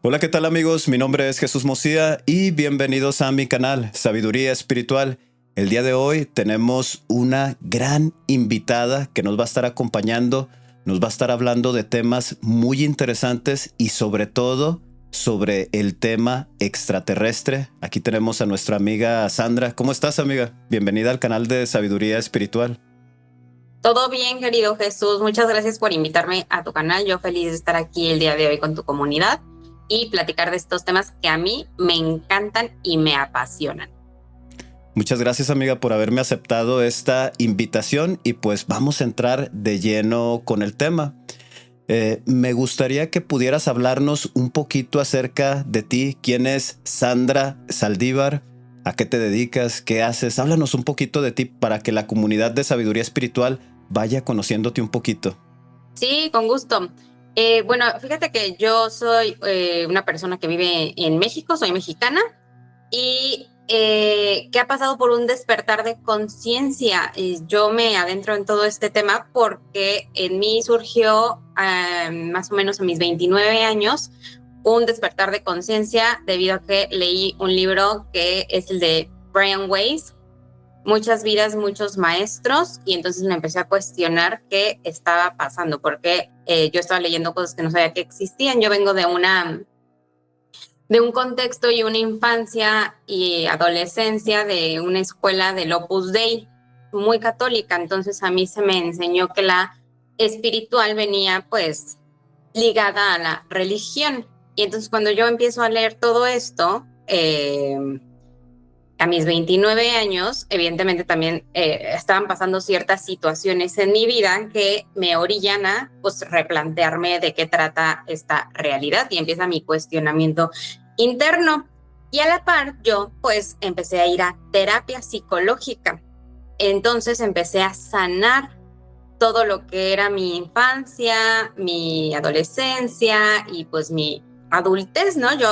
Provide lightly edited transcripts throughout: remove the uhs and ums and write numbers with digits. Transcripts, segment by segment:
Hola, ¿qué tal amigos? Mi nombre es Jesús Mocía y bienvenidos a mi canal Sabiduría Espiritual. El día de hoy tenemos una gran invitada que nos va a estar acompañando, nos va a estar hablando de temas muy interesantes y sobre todo sobre el tema extraterrestre. Aquí tenemos a nuestra amiga Sandra. ¿Cómo estás, amiga? Bienvenida al canal de Sabiduría Espiritual. Todo bien, querido Jesús. Muchas gracias por invitarme a tu canal. Yo feliz de estar aquí el día de hoy con tu comunidad y platicar de estos temas que a mí me encantan y me apasionan. Muchas gracias, amiga, por haberme aceptado esta invitación y pues vamos a entrar de lleno con el tema. Me gustaría que pudieras hablarnos un poquito acerca de ti. ¿Quién es Sandra Saldívar? ¿A qué te dedicas? ¿Qué haces? Háblanos un poquito de ti para que la comunidad de Sabiduría Espiritual vaya conociéndote un poquito. Sí, con gusto. Bueno, fíjate que yo soy una persona que vive en México, soy mexicana y que ha pasado por un despertar de conciencia. Yo me adentro en todo este tema porque en mí surgió más o menos a mis 29 años un despertar de conciencia debido a que leí un libro que es el de Brian Weiss, Muchas vidas, muchos maestros, y entonces me empecé a cuestionar qué estaba pasando, porque yo estaba leyendo cosas que no sabía que existían. Yo vengo de un contexto y una infancia y adolescencia de una escuela del Opus Dei muy católica, entonces a mí se me enseñó que la espiritual venía pues ligada a la religión. Y entonces cuando yo empiezo a leer todo esto, a mis 29 años, evidentemente también estaban pasando ciertas situaciones en mi vida que me orillan a pues, replantearme de qué trata esta realidad y empieza mi cuestionamiento interno. Y a la par yo pues empecé a ir a terapia psicológica. Entonces empecé a sanar todo lo que era mi infancia, mi adolescencia y pues mi adultez, ¿no? Yo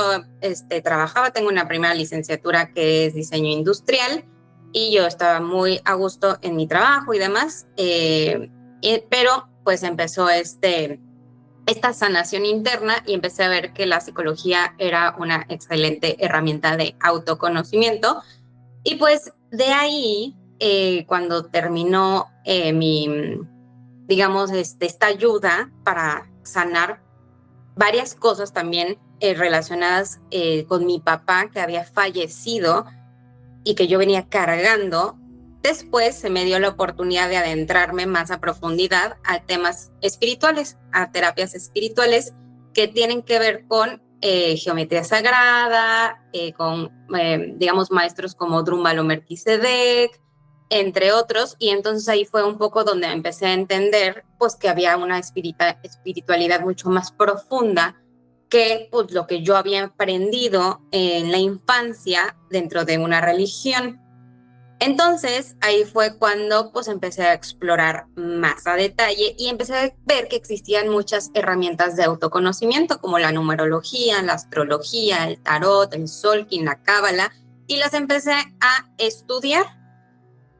trabajaba, tengo una primera licenciatura que es diseño industrial y yo estaba muy a gusto en mi trabajo y demás, pero pues empezó esta sanación interna y empecé a ver que la psicología era una excelente herramienta de autoconocimiento y pues de ahí, cuando terminó digamos, esta ayuda para sanar varias cosas también relacionadas con mi papá que había fallecido y que yo venía cargando. Después se me dio la oportunidad de adentrarme más a profundidad a temas espirituales, a terapias espirituales que tienen que ver con geometría sagrada, con, digamos, maestros como Drúmbalo Melquisedec, entre otros, y entonces ahí fue un poco donde empecé a entender pues que había una espiritualidad mucho más profunda que pues, lo que yo había aprendido en la infancia dentro de una religión. Entonces ahí fue cuando pues empecé a explorar más a detalle y empecé a ver que existían muchas herramientas de autoconocimiento como la numerología, la astrología, el tarot, el Solkin, la cábala, y las empecé a estudiar.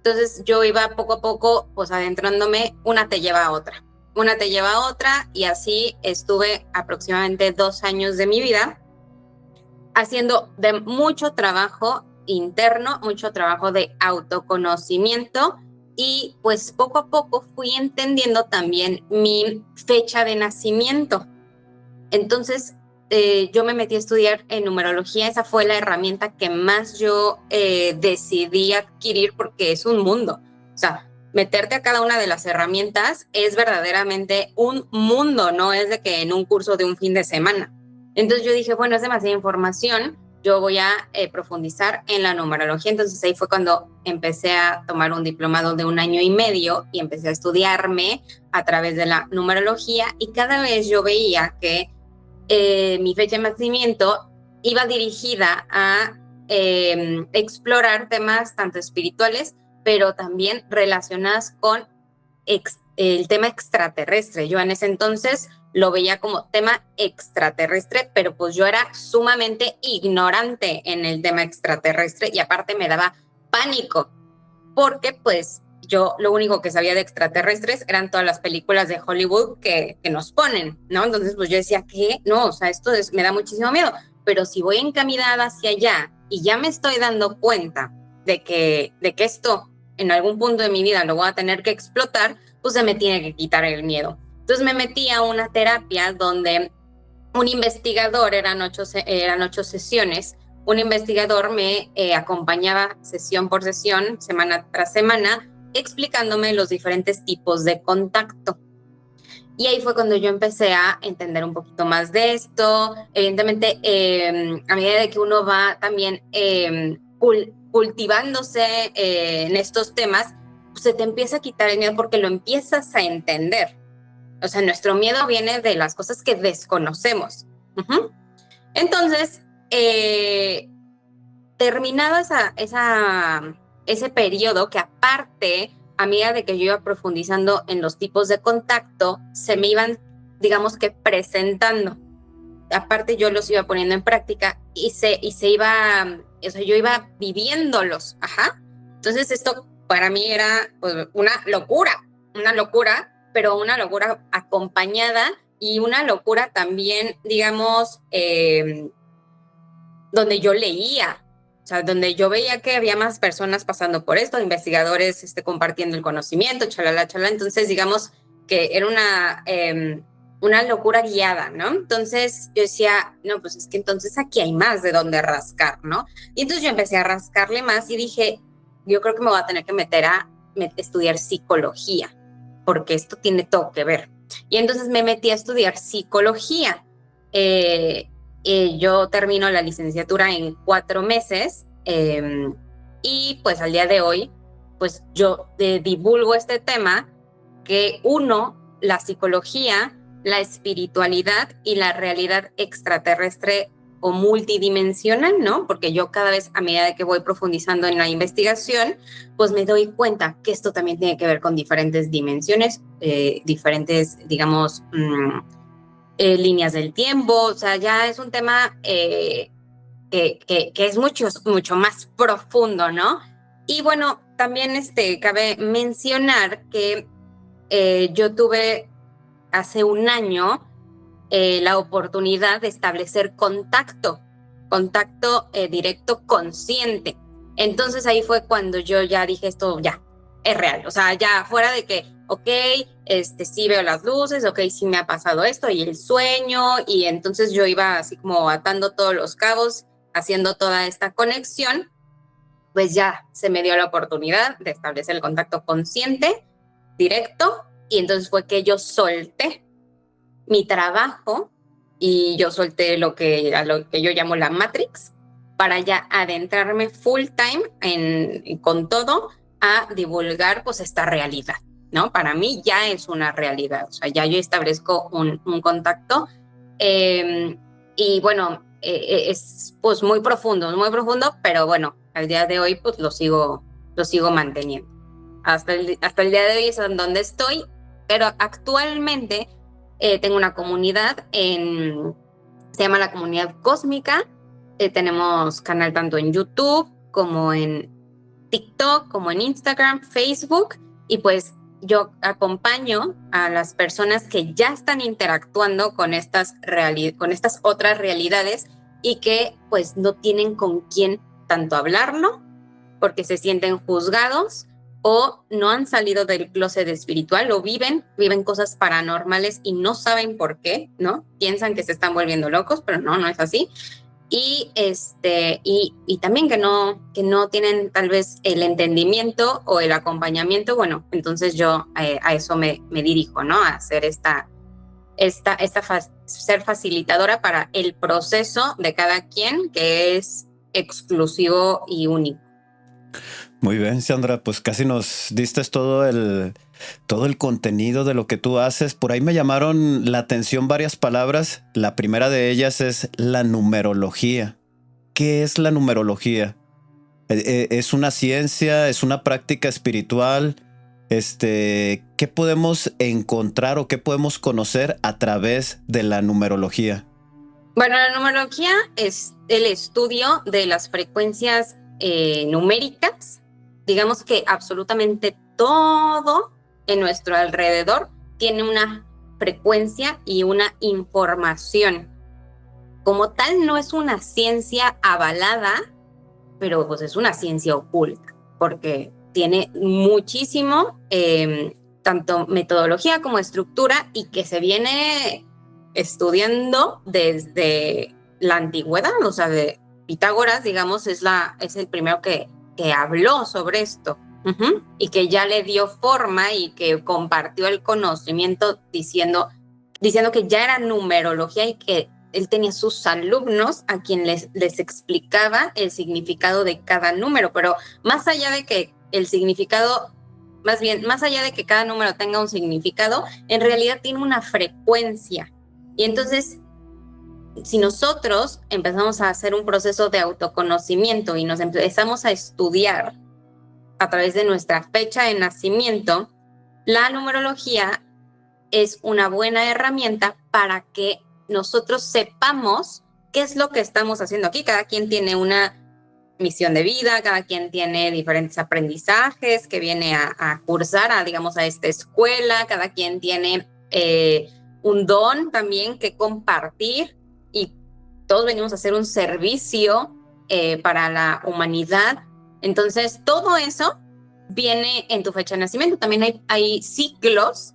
Entonces yo iba poco a poco pues adentrándome, una te lleva a otra, una te lleva a otra y así estuve aproximadamente 2 años de mi vida haciendo de mucho trabajo interno, mucho trabajo de autoconocimiento y pues poco a poco fui entendiendo también mi fecha de nacimiento. Entonces yo me metí a estudiar en numerología, esa fue la herramienta que más yo decidí adquirir porque es un mundo. O sea, meterte a cada una de las herramientas es verdaderamente un mundo, no es de que en un curso de un fin de semana. Entonces yo dije, bueno, es demasiada información, yo voy a profundizar en la numerología. Entonces ahí fue cuando empecé a tomar un diplomado de 1 año y medio y empecé a estudiarme a través de la numerología y cada vez yo veía que mi fecha de nacimiento iba dirigida a explorar temas tanto espirituales, pero también relacionadas con el tema extraterrestre. Yo en ese entonces lo veía como tema extraterrestre, pero pues yo era sumamente ignorante en el tema extraterrestre y aparte me daba pánico, porque pues yo lo único que sabía de extraterrestres eran todas las películas de Hollywood que nos ponen, ¿no? Entonces, pues yo decía, ¿qué? No, o sea, me da muchísimo miedo. Pero si voy encaminada hacia allá y ya me estoy dando cuenta de que esto en algún punto de mi vida lo voy a tener que explotar, pues se me tiene que quitar el miedo. Entonces me metí a una terapia donde un investigador, eran 8 sesiones, un investigador me acompañaba sesión por sesión, semana tras semana, explicándome los diferentes tipos de contacto. Y ahí fue cuando yo empecé a entender un poquito más de esto. Evidentemente, a medida de que uno va también cultivándose en estos temas, pues se te empieza a quitar el miedo porque lo empiezas a entender. O sea, nuestro miedo viene de las cosas que desconocemos. Uh-huh. Entonces, terminado ese periodo, que aparte, a medida de que yo iba profundizando en los tipos de contacto, se me iban, digamos que, presentando. Aparte, yo los iba poniendo en práctica y se iba, o sea, yo iba viviéndolos. Ajá. Entonces, esto para mí era pues, una locura, pero una locura acompañada y una locura también, digamos, donde yo leía, o sea, donde yo veía que había más personas pasando por esto, investigadores compartiendo el conocimiento, chalala. Entonces, digamos que era una locura guiada, ¿no? Entonces yo decía, no, pues es que entonces aquí hay más de dónde rascar, ¿no? Y entonces yo empecé a rascarle más y dije, yo creo que me voy a tener que meter a estudiar psicología, porque esto tiene todo que ver. Y entonces me metí a estudiar psicología. Yo termino la licenciatura en 4 meses y pues al día de hoy, pues yo divulgo este tema que la psicología, la espiritualidad y la realidad extraterrestre o multidimensional, ¿no? Porque yo cada vez, a medida de que voy profundizando en la investigación, pues me doy cuenta que esto también tiene que ver con diferentes dimensiones, diferentes, digamos, líneas del tiempo. O sea, ya es un tema que es mucho más profundo, ¿no? Y bueno, también cabe mencionar que yo tuve hace un año la oportunidad de establecer contacto directo consciente. Entonces ahí fue cuando yo ya dije, esto ya es real. O sea, ya fuera de que, ok, sí veo las luces, ok, sí me ha pasado esto y el sueño, y entonces yo iba así como atando todos los cabos, haciendo toda esta conexión, pues ya se me dio la oportunidad de establecer el contacto consciente directo, y entonces fue que yo solté mi trabajo y yo solté lo que yo llamo la Matrix para ya adentrarme full time con todo a divulgar pues esta realidad, ¿no? Para mí ya es una realidad, o sea, ya yo establezco un contacto y bueno, es pues muy profundo, pero bueno, al día de hoy pues lo sigo manteniendo. Hasta el día de hoy es en donde estoy, pero actualmente tengo una comunidad se llama la Comunidad Cósmica. Tenemos canal tanto en YouTube como en TikTok, como en Instagram, Facebook, y pues yo acompaño a las personas que ya están interactuando con estas otras realidades y que pues no tienen con quién tanto hablarlo porque se sienten juzgados o no han salido del closet espiritual o viven cosas paranormales y no saben por qué, ¿no? Piensan que se están volviendo locos, pero no es así. Y también que no tienen tal vez el entendimiento o el acompañamiento. Bueno, entonces yo a eso me dirijo, ¿no? A hacer ser facilitadora para el proceso de cada quien, que es exclusivo y único. Muy bien, Sandra, pues casi nos diste todo el contenido de lo que tú haces. Por ahí me llamaron la atención varias palabras. La primera de ellas es la numerología. ¿Qué es la numerología? ¿Es una ciencia? ¿Es una práctica espiritual? ¿Qué podemos encontrar o qué podemos conocer a través de la numerología? Bueno, la numerología es el estudio de las frecuencias numéricas. Digamos que absolutamente todo en nuestro alrededor tiene una frecuencia y una información. Como tal, no es una ciencia avalada, pero pues es una ciencia oculta, porque tiene muchísimo, tanto metodología como estructura, y que se viene estudiando desde la antigüedad. O sea, de Pitágoras, digamos, es el primero que habló sobre esto. Y que ya le dio forma y que compartió el conocimiento diciendo que ya era numerología, y que él tenía sus alumnos a quien les explicaba el significado de cada número. Pero más allá de que el significado, más allá de que cada número tenga un significado, en realidad tiene una frecuencia. Y entonces, si nosotros empezamos a hacer un proceso de autoconocimiento y nos empezamos a estudiar a través de nuestra fecha de nacimiento, la numerología es una buena herramienta para que nosotros sepamos qué es lo que estamos haciendo aquí. Cada quien tiene una misión de vida, cada quien tiene diferentes aprendizajes que viene a cursar, digamos, a esta escuela, cada quien tiene un don también que compartir, y todos venimos a hacer un servicio para la humanidad. Entonces, todo eso viene en tu fecha de nacimiento. También hay ciclos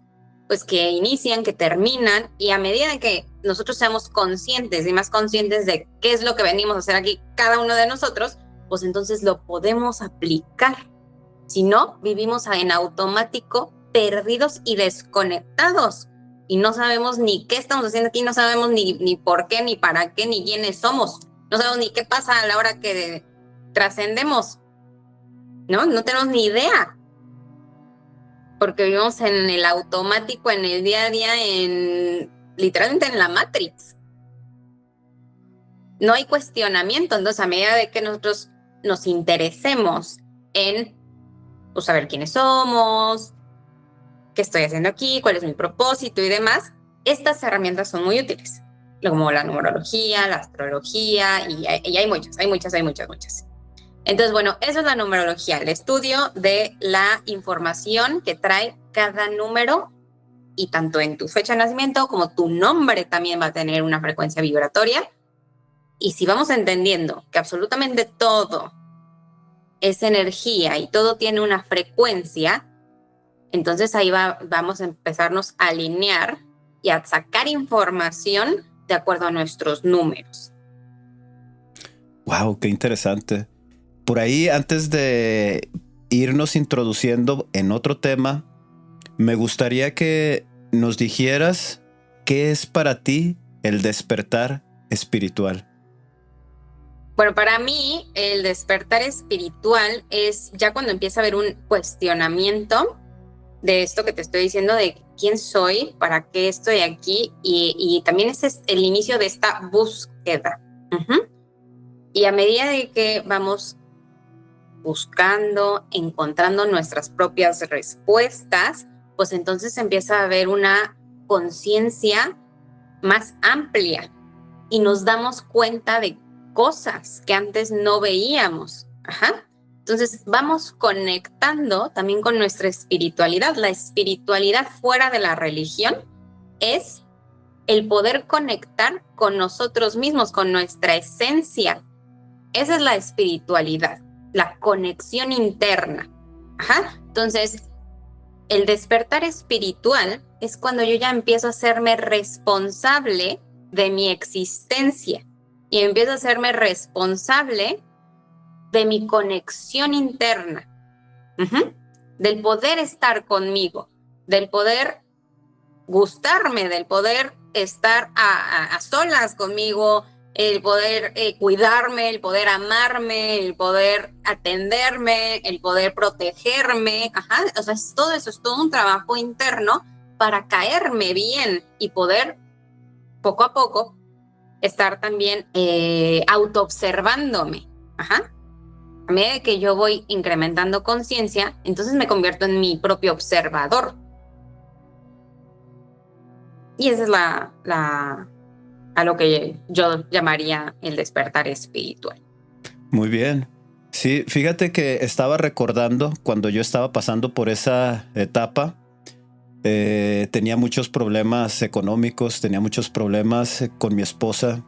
pues que inician, que terminan, y a medida de que nosotros seamos conscientes y más conscientes de qué es lo que venimos a hacer aquí cada uno de nosotros, pues entonces lo podemos aplicar. Si no, vivimos en automático, perdidos y desconectados, y no sabemos ni qué estamos haciendo aquí, no sabemos ni por qué, ni para qué, ni quiénes somos, no sabemos ni qué pasa a la hora que trascendemos, ¿no? No tenemos ni idea, porque vivimos en el automático, en el día a día, literalmente en la Matrix. No hay cuestionamiento. Entonces, a medida de que nosotros nos interesemos en pues, saber quiénes somos, qué estoy haciendo aquí, cuál es mi propósito y demás, estas herramientas son muy útiles, como la numerología, la astrología, y hay muchas. Entonces, bueno, eso es la numerología, el estudio de la información que trae cada número, y tanto en tu fecha de nacimiento como tu nombre también va a tener una frecuencia vibratoria. Y si vamos entendiendo que absolutamente todo es energía y todo tiene una frecuencia, entonces ahí vamos a empezarnos a alinear y a sacar información de acuerdo a nuestros números. Wow, qué interesante. Por ahí, antes de irnos introduciendo en otro tema, me gustaría que nos dijeras qué es para ti el despertar espiritual. Bueno, para mí el despertar espiritual es ya cuando empieza a haber un cuestionamiento de esto que te estoy diciendo, de quién soy, para qué estoy aquí, y también ese es el inicio de esta búsqueda. Y a medida de que vamos buscando, encontrando nuestras propias respuestas, pues entonces empieza a haber una conciencia más amplia y nos damos cuenta de cosas que antes no veíamos. Entonces vamos conectando también con nuestra espiritualidad. La espiritualidad fuera de la religión es el poder conectar con nosotros mismos, con nuestra esencia. Esa es la espiritualidad, la conexión interna. Entonces, el despertar espiritual es cuando yo ya empiezo a hacerme responsable de mi existencia y empiezo a hacerme responsable de mi conexión interna, del poder estar conmigo, del poder gustarme, del poder estar a solas conmigo, el poder cuidarme, el poder amarme, el poder atenderme, el poder protegerme. O sea, todo eso es todo un trabajo interno para caerme bien y poder poco a poco estar también autoobservándome. A medida de que yo voy incrementando conciencia, entonces me convierto en mi propio observador. Y esa es a lo que yo llamaría el despertar espiritual. Muy bien. Sí, fíjate que estaba recordando cuando yo estaba pasando por esa etapa. Tenía muchos problemas económicos, tenía muchos problemas con mi esposa.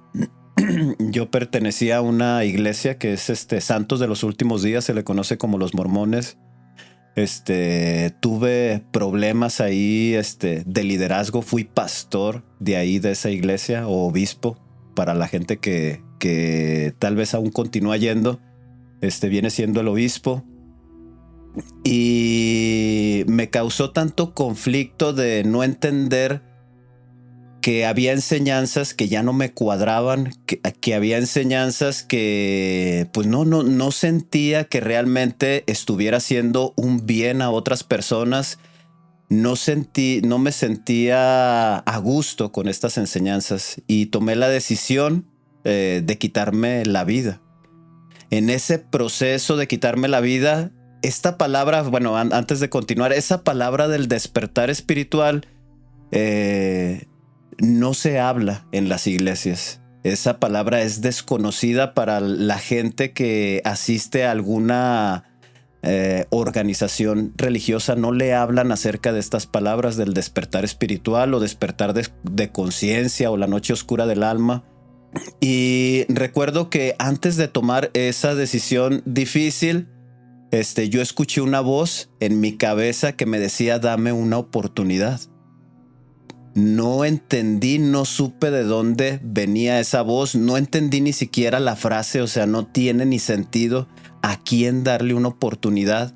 Yo pertenecía a una iglesia que es Santos de los Últimos Días, se le conoce como los Mormones. Tuve problemas ahí, de liderazgo. Fui pastor de ahí, de esa iglesia, o obispo, para la gente que tal vez aún continúa yendo. Viene siendo el obispo. Y me causó tanto conflicto de no entender que había enseñanzas que ya no me cuadraban, que había enseñanzas que pues no sentía que realmente estuviera haciendo un bien a otras personas. No me sentía a gusto con estas enseñanzas y tomé la decisión de quitarme la vida. En ese proceso de quitarme la vida, esta palabra, bueno, antes de continuar, esa palabra del despertar espiritual no se habla en las iglesias. Esa palabra es desconocida para la gente que asiste a alguna organización religiosa. No le hablan acerca de estas palabras del despertar espiritual o despertar de conciencia o la noche oscura del alma. Y recuerdo que antes de tomar esa decisión difícil, yo escuché una voz en mi cabeza que me decía, dame una oportunidad. No entendí, no supe de dónde venía esa voz, no entendí ni siquiera la frase, o sea, no tiene ni sentido a quién darle una oportunidad.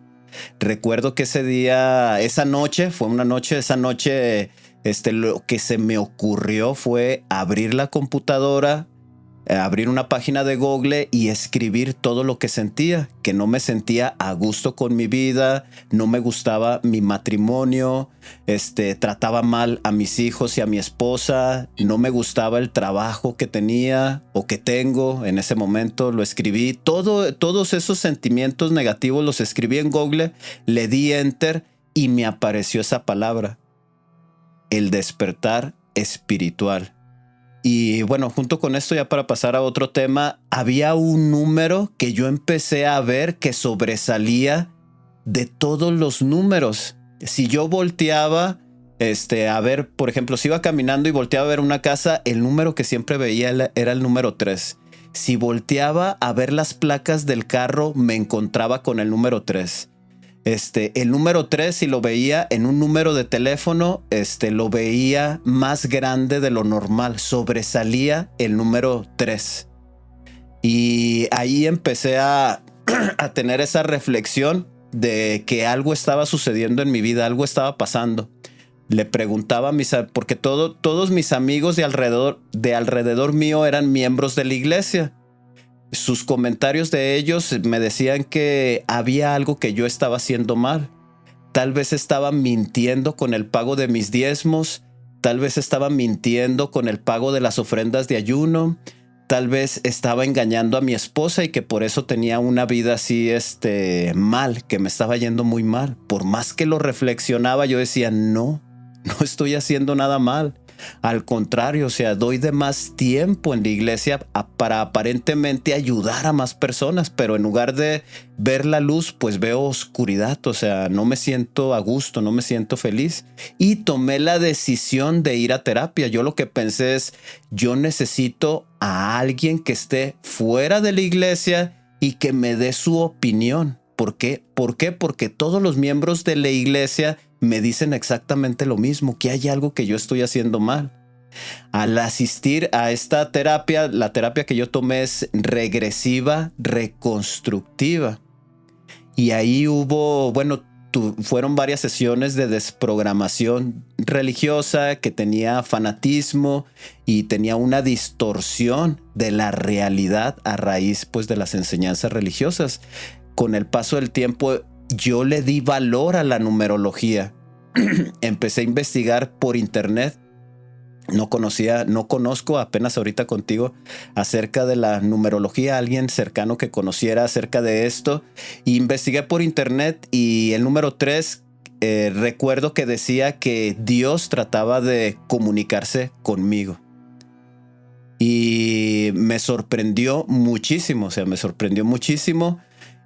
Recuerdo que esa noche, lo que se me ocurrió fue abrir la computadora, abrir una página de Google y escribir todo lo que sentía, que no me sentía a gusto con mi vida, no me gustaba mi matrimonio, trataba mal a mis hijos y a mi esposa, no me gustaba el trabajo que tenía o que tengo en ese momento. Lo escribí, todos esos sentimientos negativos los escribí en Google, le di enter y me apareció esa palabra, el despertar espiritual. Y bueno, junto con esto, ya para pasar a otro tema, había un número que yo empecé a ver que sobresalía de todos los números. Si yo volteaba a ver, por ejemplo, si iba caminando y volteaba a ver una casa, el número que siempre veía era el número 3. Si volteaba a ver las placas del carro, me encontraba con el número 3. El número 3, si lo veía en un número de teléfono, lo veía más grande de lo normal, sobresalía el número 3. Y ahí empecé a tener esa reflexión de que algo estaba sucediendo en mi vida, algo estaba pasando. Le preguntaba porque todos mis amigos de alrededor mío eran miembros de la iglesia. Sus comentarios de ellos me decían que había algo que yo estaba haciendo mal. Tal vez estaba mintiendo con el pago de mis diezmos, tal vez estaba mintiendo con el pago de las ofrendas de ayuno, tal vez estaba engañando a mi esposa y que por eso tenía una vida así mal, que me estaba yendo muy mal. Por más que lo reflexionaba, yo decía, no estoy haciendo nada mal. Al contrario, o sea, doy de más tiempo en la iglesia para aparentemente ayudar a más personas, pero en lugar de ver la luz, pues veo oscuridad. O sea, no me siento a gusto, no me siento feliz. Y tomé la decisión de ir a terapia. Yo lo que pensé es, yo necesito a alguien que esté fuera de la iglesia y que me dé su opinión. ¿Por qué? Porque todos los miembros de la iglesia me dicen exactamente lo mismo, que hay algo que yo estoy haciendo mal. Al asistir a esta terapia, la terapia que yo tomé es regresiva reconstructiva. Y ahí fueron varias sesiones de desprogramación religiosa que tenía fanatismo y tenía una distorsión de la realidad a raíz pues de las enseñanzas religiosas. Con el paso del tiempo, yo le di valor a la numerología. Empecé a investigar por internet. No conozco apenas ahorita contigo acerca de la numerología, alguien cercano que conociera acerca de esto. Y investigué por internet y el número 3, recuerdo que decía que Dios trataba de comunicarse conmigo. Y me sorprendió muchísimo,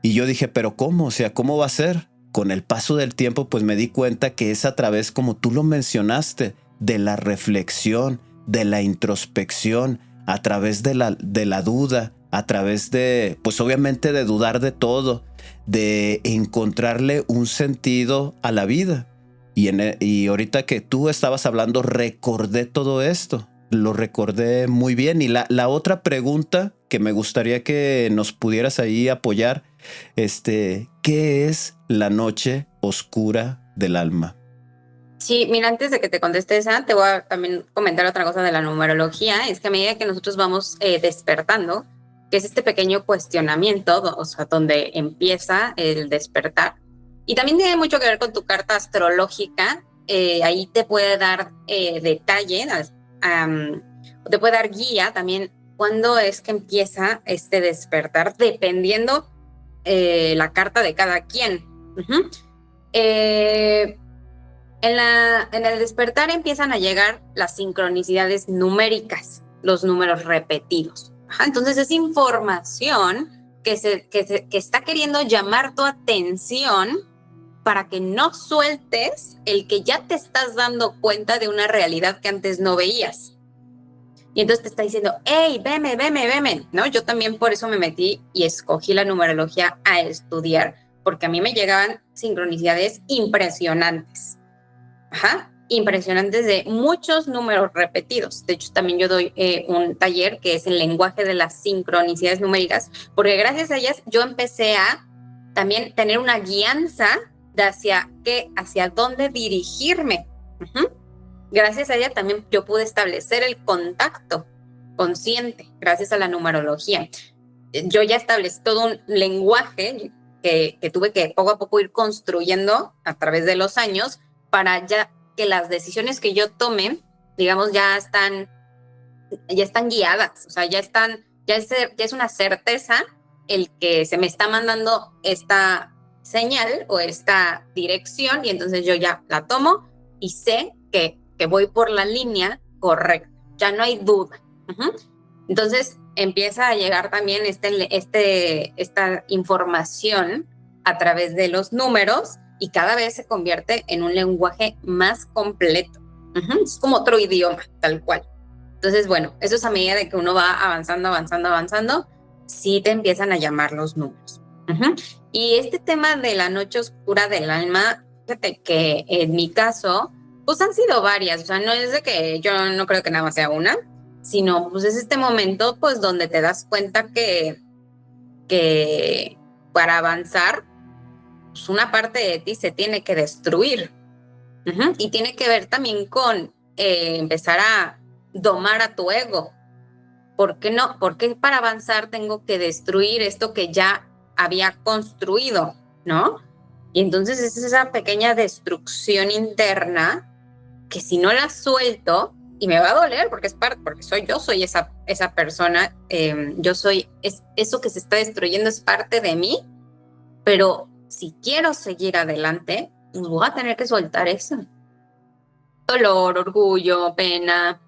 Y yo dije, pero ¿cómo? O sea, ¿cómo va a ser? Con el paso del tiempo, pues me di cuenta que es a través, como tú lo mencionaste, de la reflexión, de la introspección, a través de la duda, a través de, pues obviamente de dudar de todo, de encontrarle un sentido a la vida. Y ahorita que tú estabas hablando, recordé todo esto. Lo recordé muy bien. Y la otra pregunta que me gustaría que nos pudieras ahí apoyar, ¿qué es la noche oscura del alma? Sí, mira, antes de que te conteste esa, te voy a también comentar otra cosa de la numerología. Es que a medida que nosotros vamos despertando, que es este pequeño cuestionamiento, o sea, donde empieza el despertar. Y también tiene mucho que ver con tu carta astrológica. Ahí te puede dar detalle, te puede dar guía también cuándo es que empieza este despertar, dependiendo la carta de cada quien. Uh-huh. En el despertar empiezan a llegar las sincronicidades numéricas, los números repetidos. Ajá, entonces es información que está queriendo llamar tu atención para que no sueltes el que ya te estás dando cuenta de una realidad que antes no veías. Y entonces te está diciendo, hey, veme, ¿no? Yo también por eso me metí y escogí la numerología a estudiar, porque a mí me llegaban sincronicidades impresionantes. Ajá, impresionantes de muchos números repetidos. De hecho, también yo doy un taller que es el lenguaje de las sincronicidades numéricas, porque gracias a ellas yo empecé a también tener una guianza de hacia dónde dirigirme. Uh-huh. Gracias a ella también yo pude establecer el contacto consciente, gracias a la numerología. Yo ya establecí todo un lenguaje que tuve que poco a poco ir construyendo a través de los años, para ya que las decisiones que yo tome, digamos, ya están guiadas, o sea, ya es una certeza el que se me está mandando esta señal o esta dirección, y entonces yo ya la tomo y sé que voy por la línea correcta, ya no hay duda. Uh-huh. Entonces empieza a llegar también esta información a través de los números, y cada vez se convierte en un lenguaje más completo. Uh-huh. Es como otro idioma, tal cual. Entonces, bueno, eso es a medida de que uno va avanzando, sí te empiezan a llamar los números. Uh-huh. Y este tema de la noche oscura del alma, fíjate que en mi caso, pues han sido varias. O sea, no es de que yo no creo que nada más sea una, sino pues es este momento pues donde te das cuenta que para avanzar, pues una parte de ti se tiene que destruir. Uh-huh. Y tiene que ver también con empezar a domar a tu ego. ¿Por qué no? Porque para avanzar tengo que destruir esto que ya había construido, ¿no? Y entonces es esa pequeña destrucción interna que si no la suelto, y me va a doler porque es parte, porque yo soy esa persona, eso que se está destruyendo es parte de mí, pero si quiero seguir adelante, pues voy a tener que soltar eso. Dolor, orgullo, pena,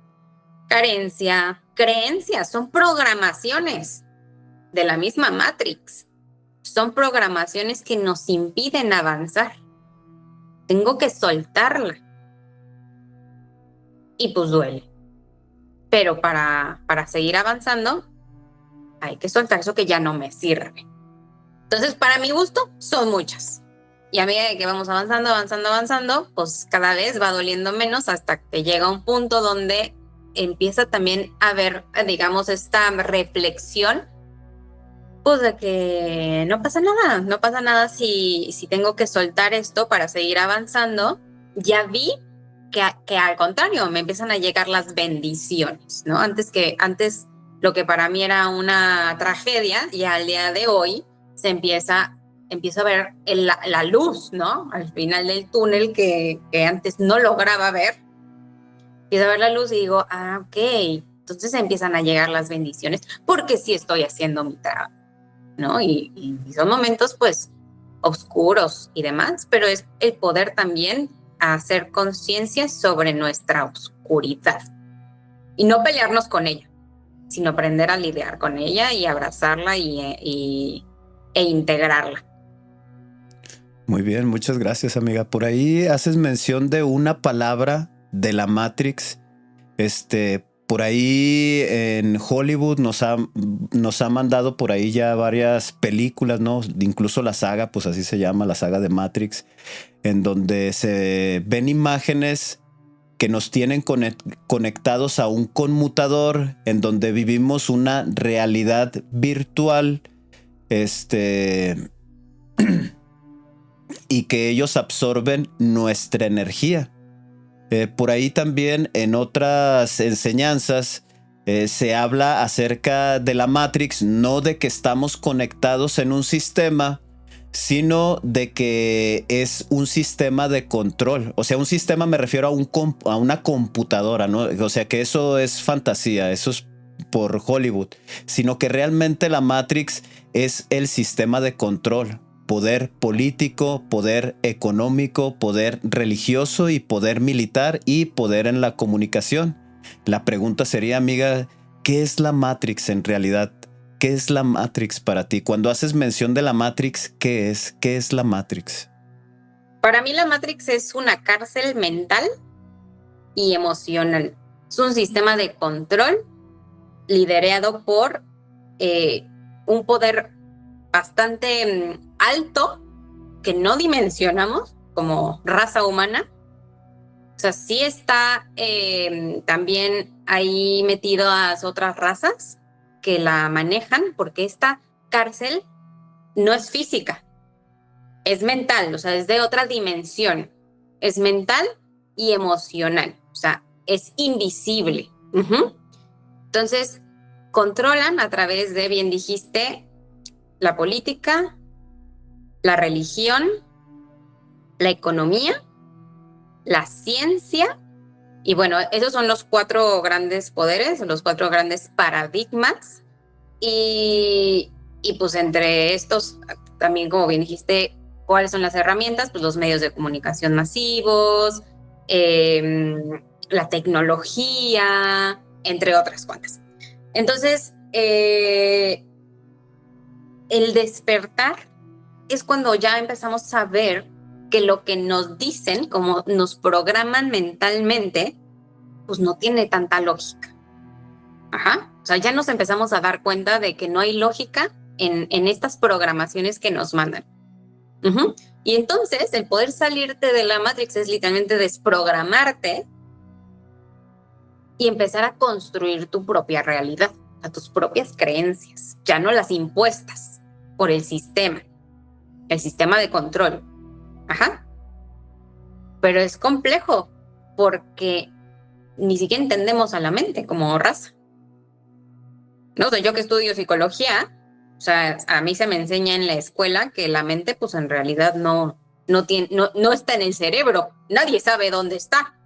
carencia, creencias, son programaciones de la misma Matrix. Son programaciones que nos impiden avanzar. Tengo que soltarla. Y pues duele. Pero para seguir avanzando, hay que soltar eso que ya no me sirve. Entonces, para mi gusto, son muchas. Y a medida que vamos avanzando, pues cada vez va doliendo menos hasta que llega un punto donde empieza también a haber, digamos, esta reflexión, pues de que no pasa nada si tengo que soltar esto para seguir avanzando. Ya vi que al contrario, me empiezan a llegar las bendiciones, ¿no? Antes lo que para mí era una tragedia, y al día de hoy empiezo a ver la luz, ¿no? Al final del túnel que antes no lograba ver. Empiezo a ver la luz y digo, ok, entonces empiezan a llegar las bendiciones, porque sí estoy haciendo mi trabajo, ¿no? Y son momentos, pues, oscuros y demás, pero es el poder también hacer conciencia sobre nuestra oscuridad. Y no pelearnos con ella, sino aprender a lidiar con ella y abrazarla y e integrarla. Muy bien, muchas gracias, amiga. Por ahí haces mención de una palabra de la Matrix. Por ahí en Hollywood nos ha mandado por ahí ya varias películas, ¿no? Incluso la saga, pues así se llama, la saga de Matrix, en donde se ven imágenes que nos tienen conectados a un conmutador, en donde vivimos una realidad virtual, y que ellos absorben nuestra energía. Por ahí también en otras enseñanzas se habla acerca de la Matrix, no de que estamos conectados en un sistema, sino de que es un sistema de control. O sea, un sistema me refiero a una computadora, ¿no? O sea, que eso es fantasía, eso es por Hollywood, sino que realmente la Matrix es el sistema de control. Poder político, poder económico, poder religioso y poder militar y poder en la comunicación. La pregunta sería, amiga, ¿qué es la Matrix en realidad? ¿Qué es la Matrix para ti? Cuando haces mención de la Matrix, ¿qué es? ¿Qué es la Matrix? Para mí la Matrix es una cárcel mental y emocional. Es un sistema de control liderado por un poder bastante alto que no dimensionamos como raza humana. O sea, sí está también ahí metidas otras razas que la manejan, porque esta cárcel no es física, es mental, o sea, es de otra dimensión. Es mental y emocional, o sea, es invisible. Entonces, controlan a través de, bien dijiste, la política, la religión, la economía, la ciencia, y bueno, esos son los 4 grandes poderes, los 4 grandes paradigmas, y pues entre estos, también como bien dijiste, ¿cuáles son las herramientas? Pues los medios de comunicación masivos, la tecnología, entre otras cuantas. Entonces, el despertar es cuando ya empezamos a ver que lo que nos dicen, como nos programan mentalmente, pues no tiene tanta lógica. O sea, ya nos empezamos a dar cuenta de que no hay lógica en estas programaciones que nos mandan. Y entonces el poder salirte de la Matrix es literalmente desprogramarte y empezar a construir tu propia realidad, a tus propias creencias, ya no las impuestas por el sistema de control. Pero es complejo porque ni siquiera entendemos a la mente como raza. No sé, yo que estudio psicología, o sea, a mí se me enseña en la escuela que la mente, pues en realidad no está en el cerebro. Nadie sabe dónde está.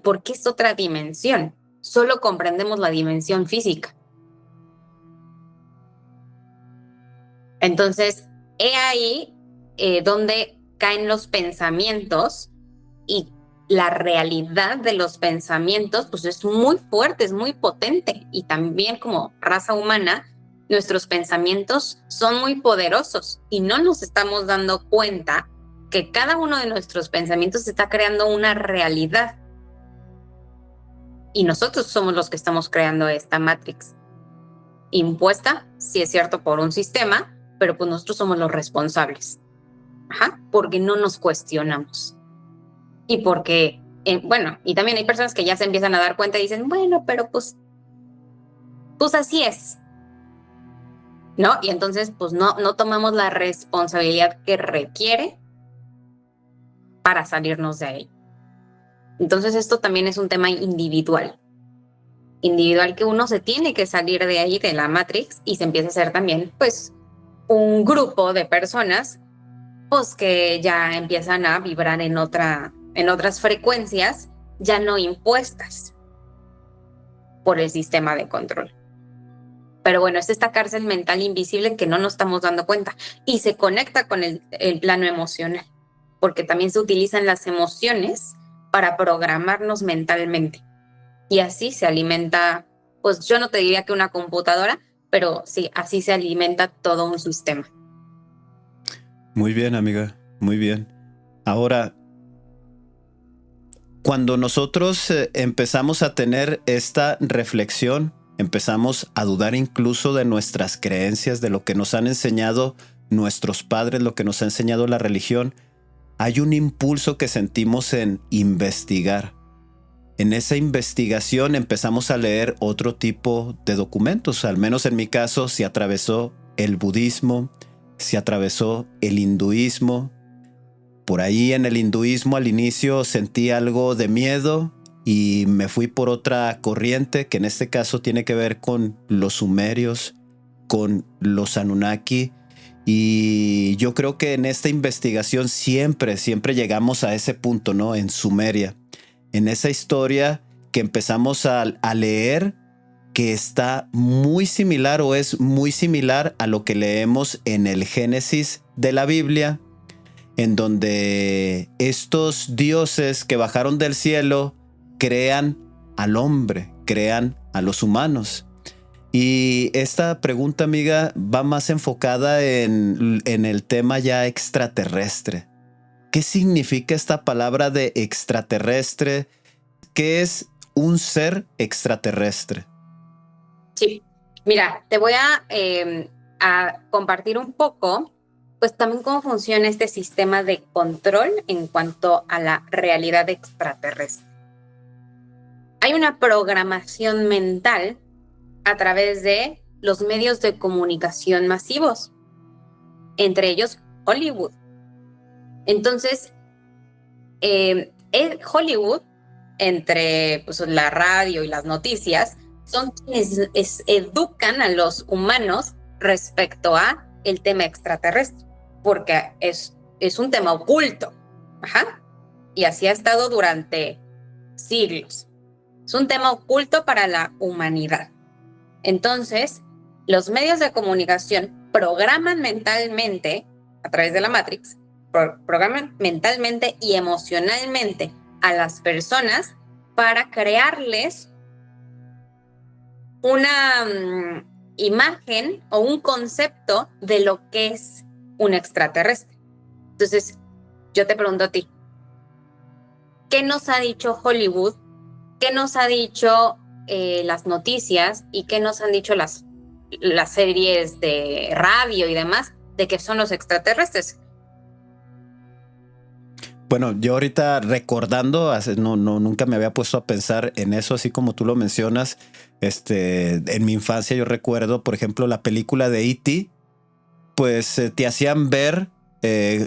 Porque es otra dimensión. Solo comprendemos la dimensión física. Entonces, he ahí donde caen los pensamientos, y la realidad de los pensamientos pues es muy fuerte, es muy potente, y también como raza humana nuestros pensamientos son muy poderosos y no nos estamos dando cuenta que cada uno de nuestros pensamientos está creando una realidad y nosotros somos los que estamos creando esta Matrix impuesta, sí es cierto, por un sistema, pero pues nosotros somos los responsables. Porque no nos cuestionamos. Y porque, bueno, y también hay personas que ya se empiezan a dar cuenta y dicen, bueno, pero pues así es, ¿no? Y entonces, pues no tomamos la responsabilidad que requiere para salirnos de ahí. Entonces, esto también es un tema individual que uno se tiene que salir de ahí, de la Matrix, y se empieza a hacer también, pues, un grupo de personas pues que ya empiezan a vibrar en otras frecuencias, ya no impuestas por el sistema de control. Pero bueno, es esta cárcel mental invisible que no nos estamos dando cuenta y se conecta con el plano emocional, porque también se utilizan las emociones para programarnos mentalmente. Y así se alimenta, pues yo no te diría que una computadora, pero sí, así se alimenta todo un sistema. Muy bien, amiga, muy bien. Ahora, cuando nosotros empezamos a tener esta reflexión, empezamos a dudar incluso de nuestras creencias, de lo que nos han enseñado nuestros padres, lo que nos ha enseñado la religión, hay un impulso que sentimos en investigar. En esa investigación empezamos a leer otro tipo de documentos. Al menos en mi caso se atravesó el budismo, se atravesó el hinduismo. Por ahí en el hinduismo al inicio sentí algo de miedo y me fui por otra corriente que en este caso tiene que ver con los sumerios, con los Anunnaki. Y yo creo que en esta investigación siempre llegamos a ese punto, ¿no? En Sumeria, en esa historia que empezamos a leer, que está muy similar o es muy similar a lo que leemos en el Génesis de la Biblia, en donde estos dioses que bajaron del cielo crean al hombre, crean a los humanos. Y esta pregunta, amiga, va más enfocada en el tema ya extraterrestre. ¿Qué significa esta palabra de extraterrestre? ¿Qué es un ser extraterrestre? Sí, mira, te voy a compartir un poco, pues también cómo funciona este sistema de control en cuanto a la realidad extraterrestre. Hay una programación mental a través de los medios de comunicación masivos, entre ellos Hollywood. Entonces, Hollywood, entre pues, la radio y las noticias, son quienes educan a los humanos respecto a el tema extraterrestre, porque es un tema oculto. Ajá. Y así ha estado durante siglos. Es un tema oculto para la humanidad. Entonces, los medios de comunicación programan mentalmente, a través de la Matrix, programan mentalmente y emocionalmente a las personas para crearles una imagen o un concepto de lo que es un extraterrestre. Entonces, yo te pregunto a ti, ¿qué nos ha dicho Hollywood? ¿Qué nos ha dicho las noticias y qué nos han dicho las series de radio y demás de que son los extraterrestres? Bueno, yo ahorita recordando, nunca me había puesto a pensar en eso, así como tú lo mencionas. En mi infancia yo recuerdo, por ejemplo, la película de E.T., pues te hacían ver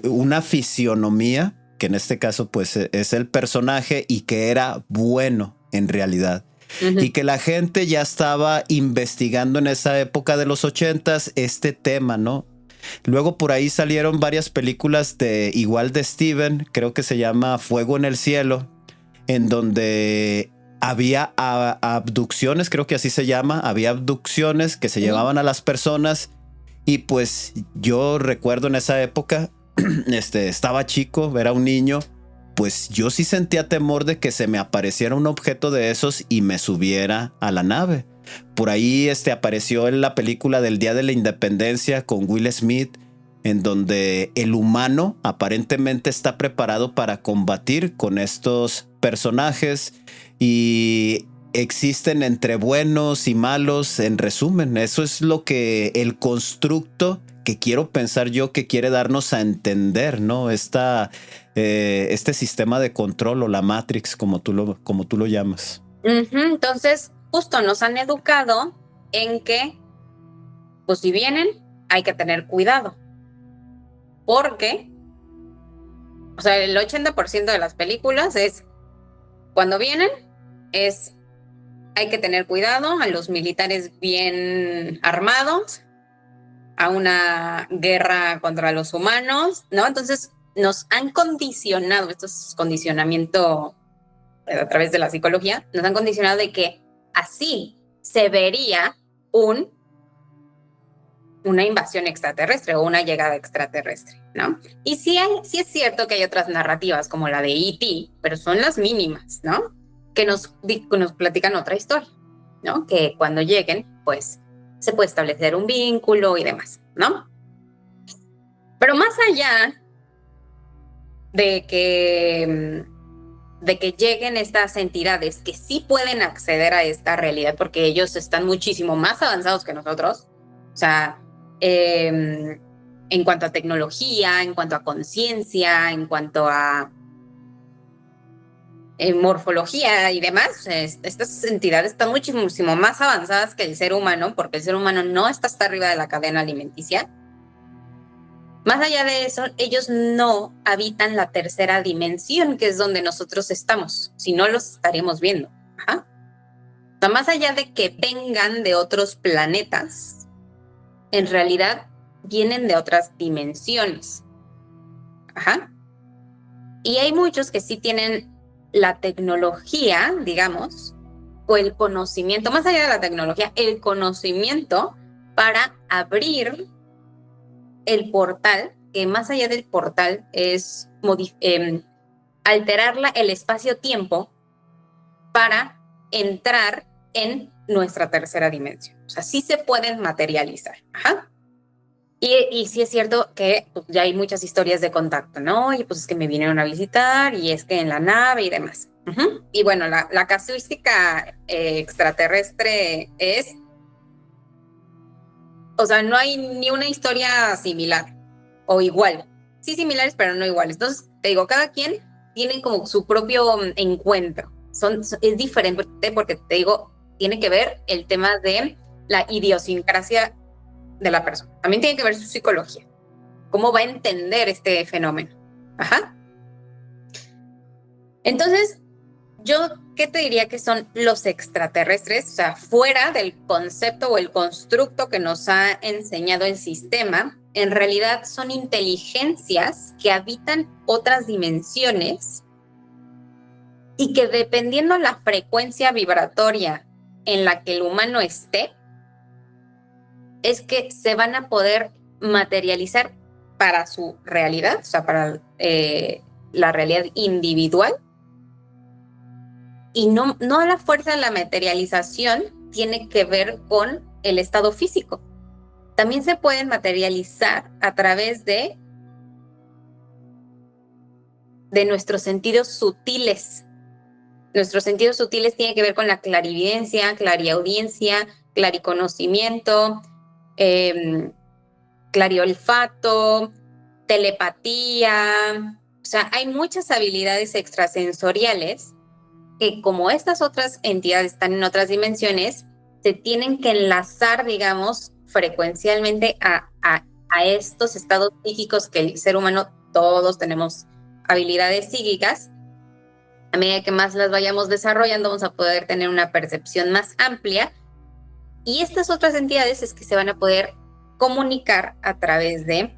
una fisionomía, que en este caso pues es el personaje y que era bueno en realidad. Uh-huh. Y que la gente ya estaba investigando en esa época de los 80s este tema, ¿no? Luego por ahí salieron varias películas de Steven, creo que se llama Fuego en el Cielo, en donde había abducciones, creo que así se llama, había abducciones que se llevaban a las personas. Y pues yo recuerdo en esa época, estaba chico, era un niño, pues yo sí sentía temor de que se me apareciera un objeto de esos y me subiera a la nave. Por ahí apareció en la película del Día de la Independencia con Will Smith, en donde el humano aparentemente está preparado para combatir con estos personajes y existen entre buenos y malos. En resumen, eso es lo que el constructo que quiero pensar yo que quiere darnos a entender, ¿no? Este sistema de control o la Matrix, como tú lo llamas. Uh-huh. Entonces, justo nos han educado en que, pues si vienen, hay que tener cuidado. Porque, o sea, el 80% de las películas es, cuando vienen, hay que tener cuidado, a los militares bien armados, a una guerra contra los humanos, ¿no? Entonces, nos han condicionado, esto es condicionamiento a través de la psicología, nos han condicionado de que así se vería una invasión extraterrestre o una llegada extraterrestre, ¿no? Y sí es cierto que hay otras narrativas como la de E.T., pero son las mínimas, ¿no? Que nos platican otra historia, ¿no? Que cuando lleguen, pues se puede establecer un vínculo y demás, ¿no? Pero más allá de que lleguen estas entidades que sí pueden acceder a esta realidad, porque ellos están muchísimo más avanzados que nosotros, o sea, en cuanto a tecnología, en cuanto a conciencia, en cuanto a morfología y demás, estas entidades están muchísimo más avanzadas que el ser humano, porque el ser humano no está hasta arriba de la cadena alimenticia. Más allá de eso, ellos no habitan la tercera dimensión, que es donde nosotros estamos, si no los estaríamos viendo. Ajá. O sea, más allá de que vengan de otros planetas, en realidad vienen de otras dimensiones. Ajá. Y hay muchos que sí tienen la tecnología, digamos, o el conocimiento, más allá de la tecnología, el conocimiento para abrir el portal, que más allá del portal es alterar el espacio-tiempo para entrar en nuestra tercera dimensión. O sea, sí se pueden materializar. Ajá. Y sí es cierto que pues, ya hay muchas historias de contacto, ¿no? Y pues es que me vinieron a visitar y es que en la nave y demás. Y bueno, la casuística extraterrestre es, o sea, no hay ni una historia similar o igual. Sí similares, pero no iguales. Entonces, te digo, cada quien tiene como su propio encuentro. Es diferente porque, te digo, tiene que ver el tema de la idiosincrasia de la persona. También tiene que ver su psicología. Cómo va a entender este fenómeno. Ajá. Entonces, yo, ¿qué te diría que son los extraterrestres? O sea, fuera del concepto o el constructo que nos ha enseñado el sistema, en realidad son inteligencias que habitan otras dimensiones y que dependiendo la frecuencia vibratoria en la que el humano esté, es que se van a poder materializar para su realidad, o sea, para la realidad individual. Y no la fuerza de la materialización tiene que ver con el estado físico. También se pueden materializar a través de nuestros sentidos sutiles. Nuestros sentidos sutiles tienen que ver con la clarividencia, clariaudiencia, clariconocimiento, clariolfato, telepatía. O sea, hay muchas habilidades extrasensoriales que, como estas otras entidades están en otras dimensiones, se tienen que enlazar, digamos, frecuencialmente a estos estados psíquicos que el ser humano, todos tenemos habilidades psíquicas. A medida que más las vayamos desarrollando, vamos a poder tener una percepción más amplia. Y estas otras entidades es que se van a poder comunicar a través de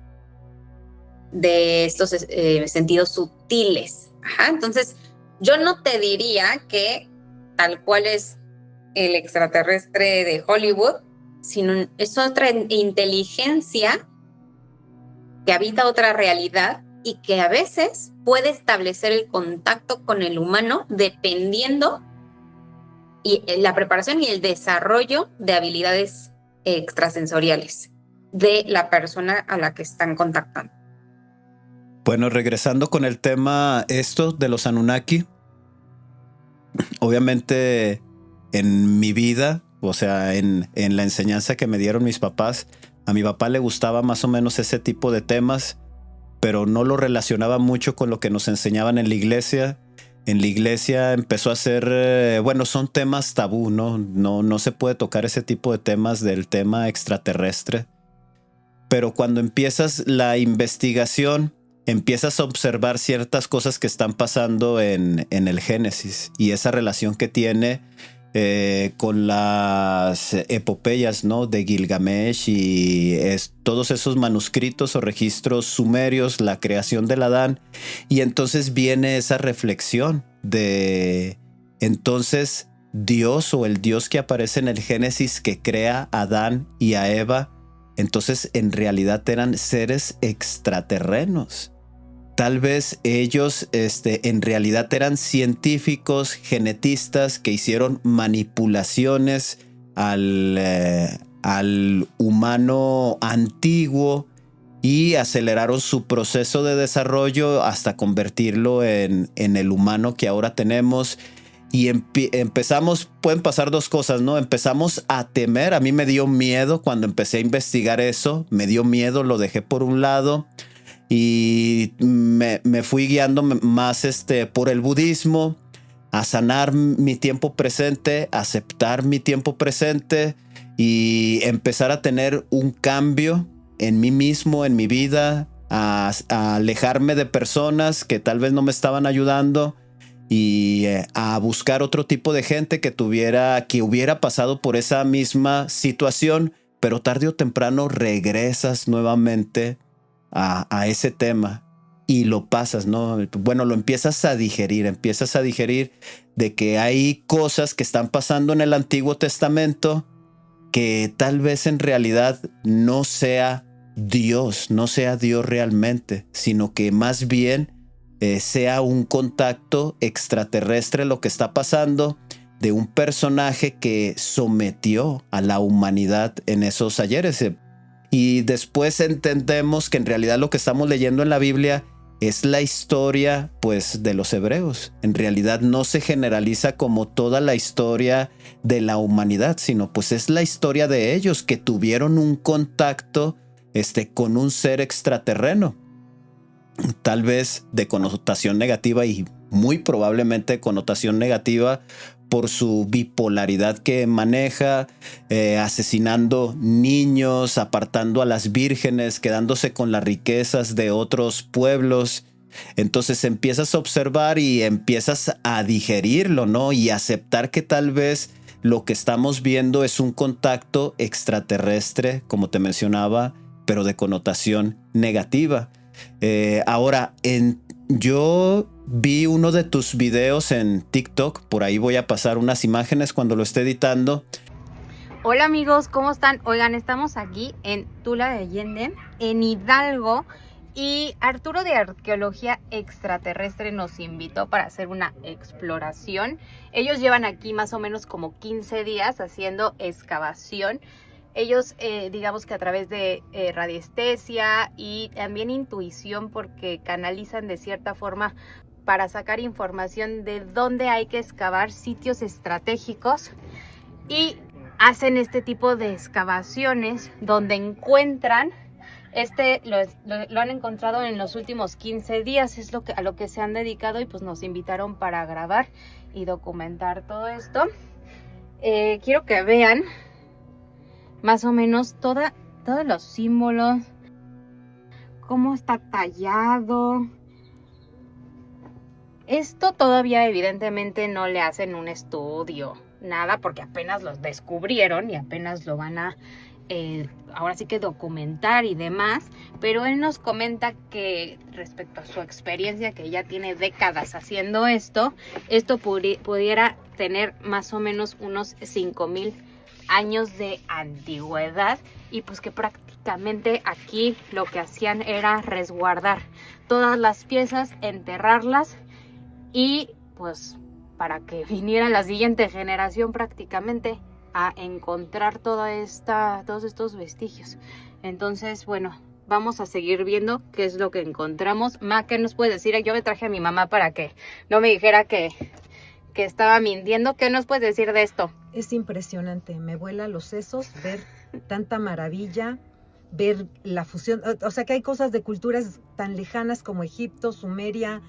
estos sentidos sutiles. Ajá. Entonces, yo no te diría que tal cual es el extraterrestre de Hollywood, sino es otra inteligencia que habita otra realidad y que a veces puede establecer el contacto con el humano dependiendo y la preparación y el desarrollo de habilidades extrasensoriales de la persona a la que están contactando. Bueno, regresando con el tema de los Anunnaki, obviamente en mi vida, o sea, en la enseñanza que me dieron mis papás, a mi papá le gustaba más o menos ese tipo de temas, pero no lo relacionaba mucho con lo que nos enseñaban en la iglesia. En la iglesia empezó a ser, bueno, son temas tabú, ¿no? No se puede tocar ese tipo de temas del tema extraterrestre. Pero cuando empiezas la investigación, empiezas a observar ciertas cosas que están pasando en el Génesis y esa relación que tiene con las epopeyas, ¿no? De Gilgamesh y todos esos manuscritos o registros sumerios, la creación del Adán. Y entonces viene esa reflexión de entonces Dios o el Dios que aparece en el Génesis que crea a Adán y a Eva, entonces en realidad eran seres extraterrenos. Tal vez ellos en realidad eran científicos, genetistas que hicieron manipulaciones al al humano antiguo y aceleraron su proceso de desarrollo hasta convertirlo en el humano que ahora tenemos. Y empezamos, pueden pasar dos cosas, ¿no? Empezamos a temer. A mí me dio miedo cuando empecé a investigar eso. Me dio miedo, lo dejé por un lado y me fui guiando más por el budismo, a sanar mi tiempo presente, aceptar mi tiempo presente y empezar a tener un cambio en mí mismo, en mi vida, a alejarme de personas que tal vez no me estaban ayudando y a buscar otro tipo de gente que hubiera pasado por esa misma situación, pero tarde o temprano regresas nuevamente a ese tema y lo pasas, ¿no? Bueno, lo empiezas a digerir de que hay cosas que están pasando en el Antiguo Testamento que tal vez en realidad no sea Dios realmente, sino que más bien sea un contacto extraterrestre lo que está pasando, de un personaje que sometió a la humanidad en esos ayeres. Y después entendemos que en realidad lo que estamos leyendo en la Biblia es la historia, pues, de los hebreos. En realidad no se generaliza como toda la historia de la humanidad, sino pues es la historia de ellos que tuvieron un contacto con un ser extraterreno, tal vez de connotación negativa y muy probablemente de connotación negativa por su bipolaridad que maneja, asesinando niños, apartando a las vírgenes, quedándose con las riquezas de otros pueblos. Entonces empiezas a observar y empiezas a digerirlo, ¿no? Y aceptar que tal vez lo que estamos viendo es un contacto extraterrestre, como te mencionaba, pero de connotación negativa. Ahora, yo vi uno de tus videos en TikTok, por ahí voy a pasar unas imágenes cuando lo esté editando. Hola amigos, ¿cómo están? Oigan, estamos aquí en Tula de Allende, en Hidalgo, y Arturo de Arqueología Extraterrestre nos invitó para hacer una exploración. Ellos llevan aquí más o menos como 15 días haciendo excavación. Ellos, digamos que a través de radiestesia y también intuición, porque canalizan de cierta forma para sacar información de dónde hay que excavar sitios estratégicos, y hacen este tipo de excavaciones donde encuentran, lo han encontrado en los últimos 15 días, es a lo que se han dedicado, y pues nos invitaron para grabar y documentar todo esto. Quiero que vean más o menos todos los símbolos, cómo está tallado. Esto todavía evidentemente no le hacen un estudio, nada, porque apenas los descubrieron y apenas lo van a, ahora sí que documentar y demás. Pero él nos comenta que respecto a su experiencia, que ya tiene décadas haciendo esto pudiera tener más o menos unos 5,000 años de antigüedad, y pues que prácticamente aquí lo que hacían era resguardar todas las piezas, enterrarlas, y pues para que viniera la siguiente generación prácticamente a encontrar todos estos vestigios. Entonces, bueno, vamos a seguir viendo qué es lo que encontramos. Ma, ¿qué nos puedes decir? Yo me traje a mi mamá para que no me dijera que estaba mintiendo. ¿Qué nos puedes decir de esto? Es impresionante, me vuela los sesos ver tanta maravilla, ver la fusión, o sea que hay cosas de culturas tan lejanas como Egipto, Sumeria,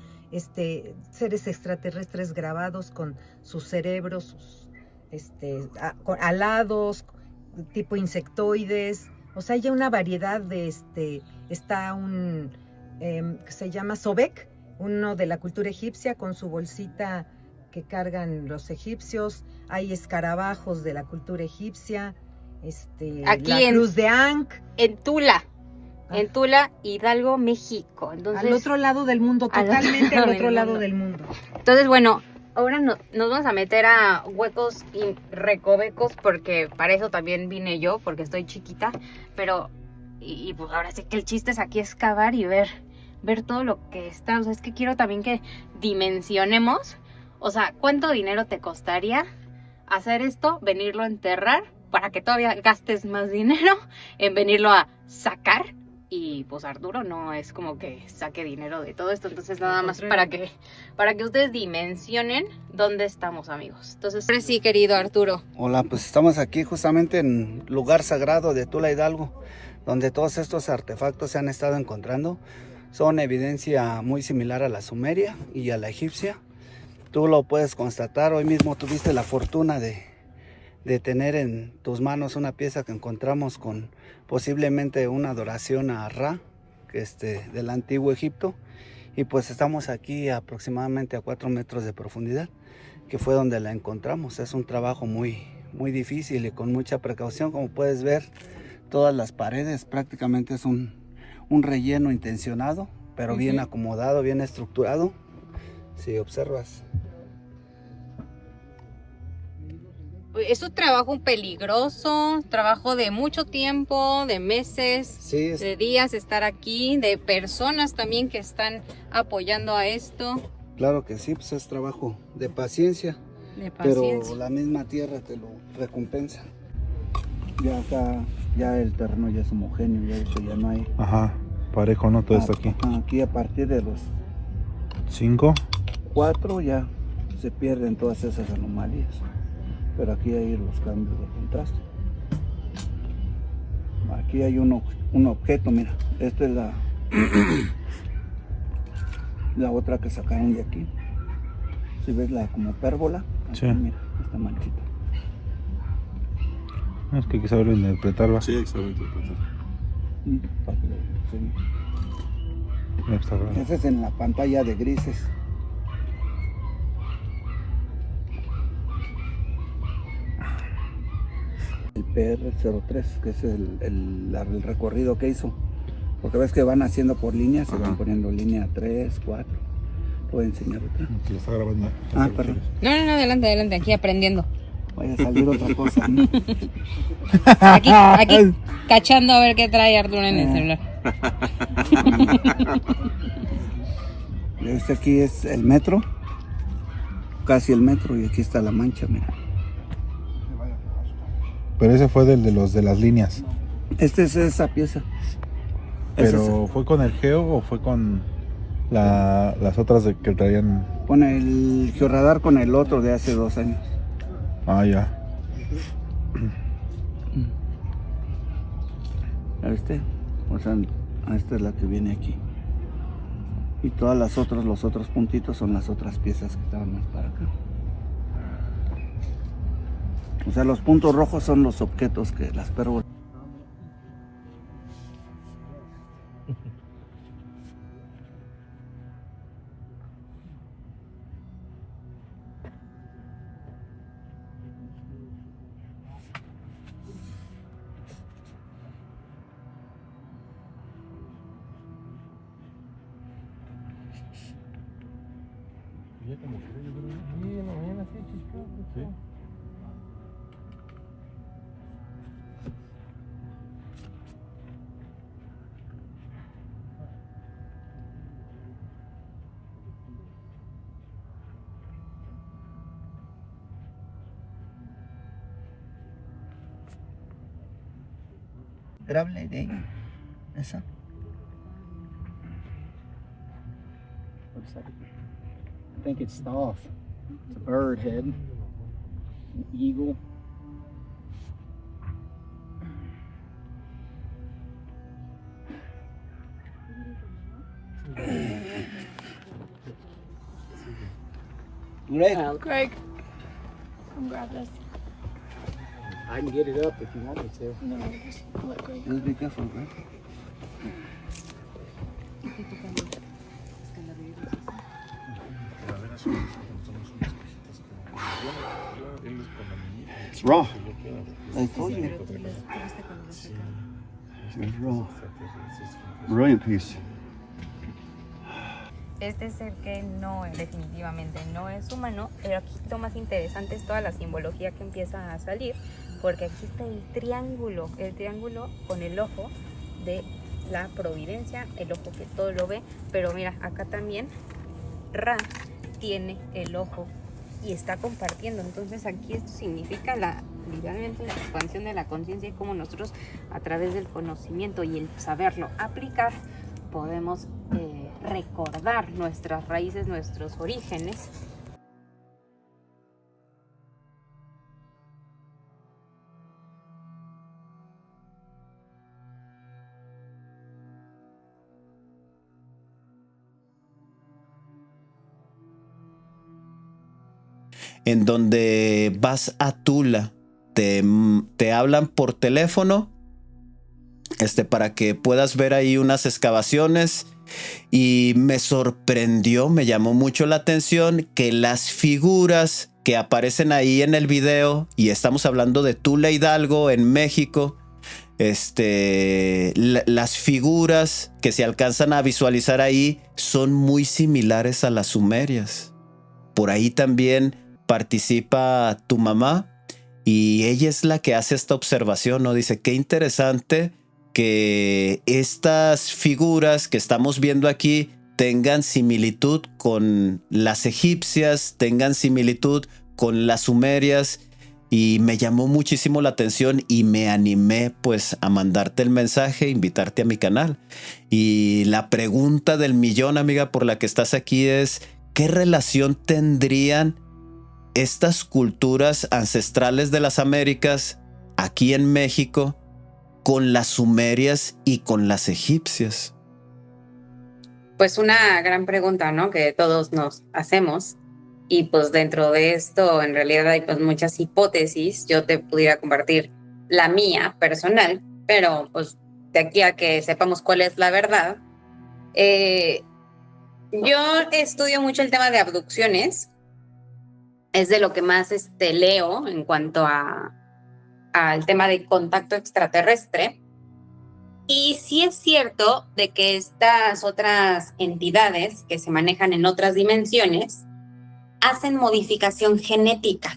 seres extraterrestres grabados con sus cerebros, alados, tipo insectoides. O sea, hay una variedad de está un que se llama Sobek, uno de la cultura egipcia con su bolsita que cargan los egipcios. Hay escarabajos de la cultura egipcia, aquí la cruz de Ankh. En Tula. En Tula, Hidalgo, México. Entonces, al otro lado del mundo, totalmente al otro lado del mundo. Entonces, bueno, ahora nos vamos a meter a huecos y recovecos, porque para eso también vine yo, porque estoy chiquita. Pero, y pues ahora sí que el chiste es aquí excavar y ver todo lo que está. O sea, es que quiero también que dimensionemos. O sea, ¿cuánto dinero te costaría hacer esto, venirlo a enterrar para que todavía gastes más dinero en venirlo a sacar. Y pues Arturo no es como que saque dinero de todo esto, entonces nada más para que ustedes dimensionen dónde estamos, amigos. Entonces, sí, querido Arturo. Hola, pues estamos aquí justamente en lugar sagrado de Tula Hidalgo, donde todos estos artefactos se han estado encontrando. Son evidencia muy similar a la sumeria y a la egipcia. Tú lo puedes constatar, hoy mismo tuviste la fortuna de tener en tus manos una pieza que encontramos con posiblemente una adoración a Ra, que del antiguo Egipto, y pues estamos aquí aproximadamente a 4 metros de profundidad, que fue donde la encontramos. Es un trabajo muy difícil y con mucha precaución. Como puedes ver, todas las paredes prácticamente es un relleno intencionado, pero bien acomodado, bien estructurado. Si observas. Es un trabajo peligroso, trabajo de mucho tiempo, de meses, Sí, de días estar aquí, de personas también que están apoyando a esto. Claro que sí, pues es trabajo de paciencia, pero la misma tierra te lo recompensa. Ya acá, ya el terreno ya es homogéneo, ya eso ya no hay. Ajá, parejo, ¿no? Todo esto aquí. Aquí a partir de los 5. 4 ya se pierden todas esas anomalías. Pero aquí hay los cambios de contraste. Aquí hay un objeto, mira. Esta es la otra que sacaron de aquí. Si ves la como pérgola, aquí, sí. Mira, esta manchita. Es que hay que saberlo interpretar, ¿va? Sí, hay que saber interpretar. Para que lo enseñe. Está raro. Ese es en la pantalla de grises. El PR03, que es el recorrido que hizo. Porque ves que van haciendo por líneas, se van poniendo línea 3, 4. Voy a enseñar otra. Que lo está grabando. Perdón. No, adelante, aquí aprendiendo. Vaya a salir otra cosa, ¿no? Aquí cachando a ver qué trae Arturo en el celular. Este aquí es el metro, casi el metro, y aquí está la mancha, mira. Pero ese fue del de los de las líneas. Este es esa pieza. ¿Pero fue con el geo o fue con las otras que traían? Con el georradar, con el otro de hace 2 años. Ah, ya. ¿Ya viste? O sea, esta es la que viene aquí. Y todas los otros puntitos son las otras piezas que estaban más para acá. O sea, los puntos rojos son los objetos que las pérgolas. Grábale de ahí. Esa. Looks like I think it's Thoth. It's a bird head, an eagle. Greg, come grab this. I can get it up if you want me to. No, just let Greg. Just be careful, Greg. It's raw. I told you. It's raw. Brilliant piece. Este ser que no, definitivamente no es humano, pero aquí lo más interesante es toda la simbología que empieza a salir, porque aquí está el triángulo con el ojo de la providencia, el ojo que todo lo ve, pero mira, acá también Ra tiene el ojo y está compartiendo, entonces aquí esto significa literalmente la expansión de la conciencia y cómo nosotros a través del conocimiento y el saberlo aplicar podemos recordar nuestras raíces, nuestros orígenes. En donde vas a Tula, te hablan por teléfono para que puedas ver ahí unas excavaciones, y me sorprendió, me llamó mucho la atención que las figuras que aparecen ahí en el video, y estamos hablando de Tula Hidalgo en México, las figuras que se alcanzan a visualizar ahí son muy similares a las sumerias. Por ahí también participa tu mamá y ella es la que hace esta observación, ¿no? Dice, qué interesante que estas figuras que estamos viendo aquí tengan similitud con las egipcias, tengan similitud con las sumerias, y me llamó muchísimo la atención y me animé pues a mandarte el mensaje, invitarte a mi canal. Y la pregunta del millón, amiga, por la que estás aquí es, ¿qué relación tendrían estas culturas ancestrales de las Américas aquí en México con las sumerias y con las egipcias? Pues una gran pregunta, ¿no? Que todos nos hacemos. Y pues dentro de esto, en realidad hay pues muchas hipótesis. Yo te pudiera compartir la mía personal, pero pues de aquí a que sepamos cuál es la verdad. Yo estudio mucho el tema de abducciones. Es de lo que más leo en cuanto al tema de contacto extraterrestre. Y sí es cierto de que estas otras entidades que se manejan en otras dimensiones hacen modificación genética.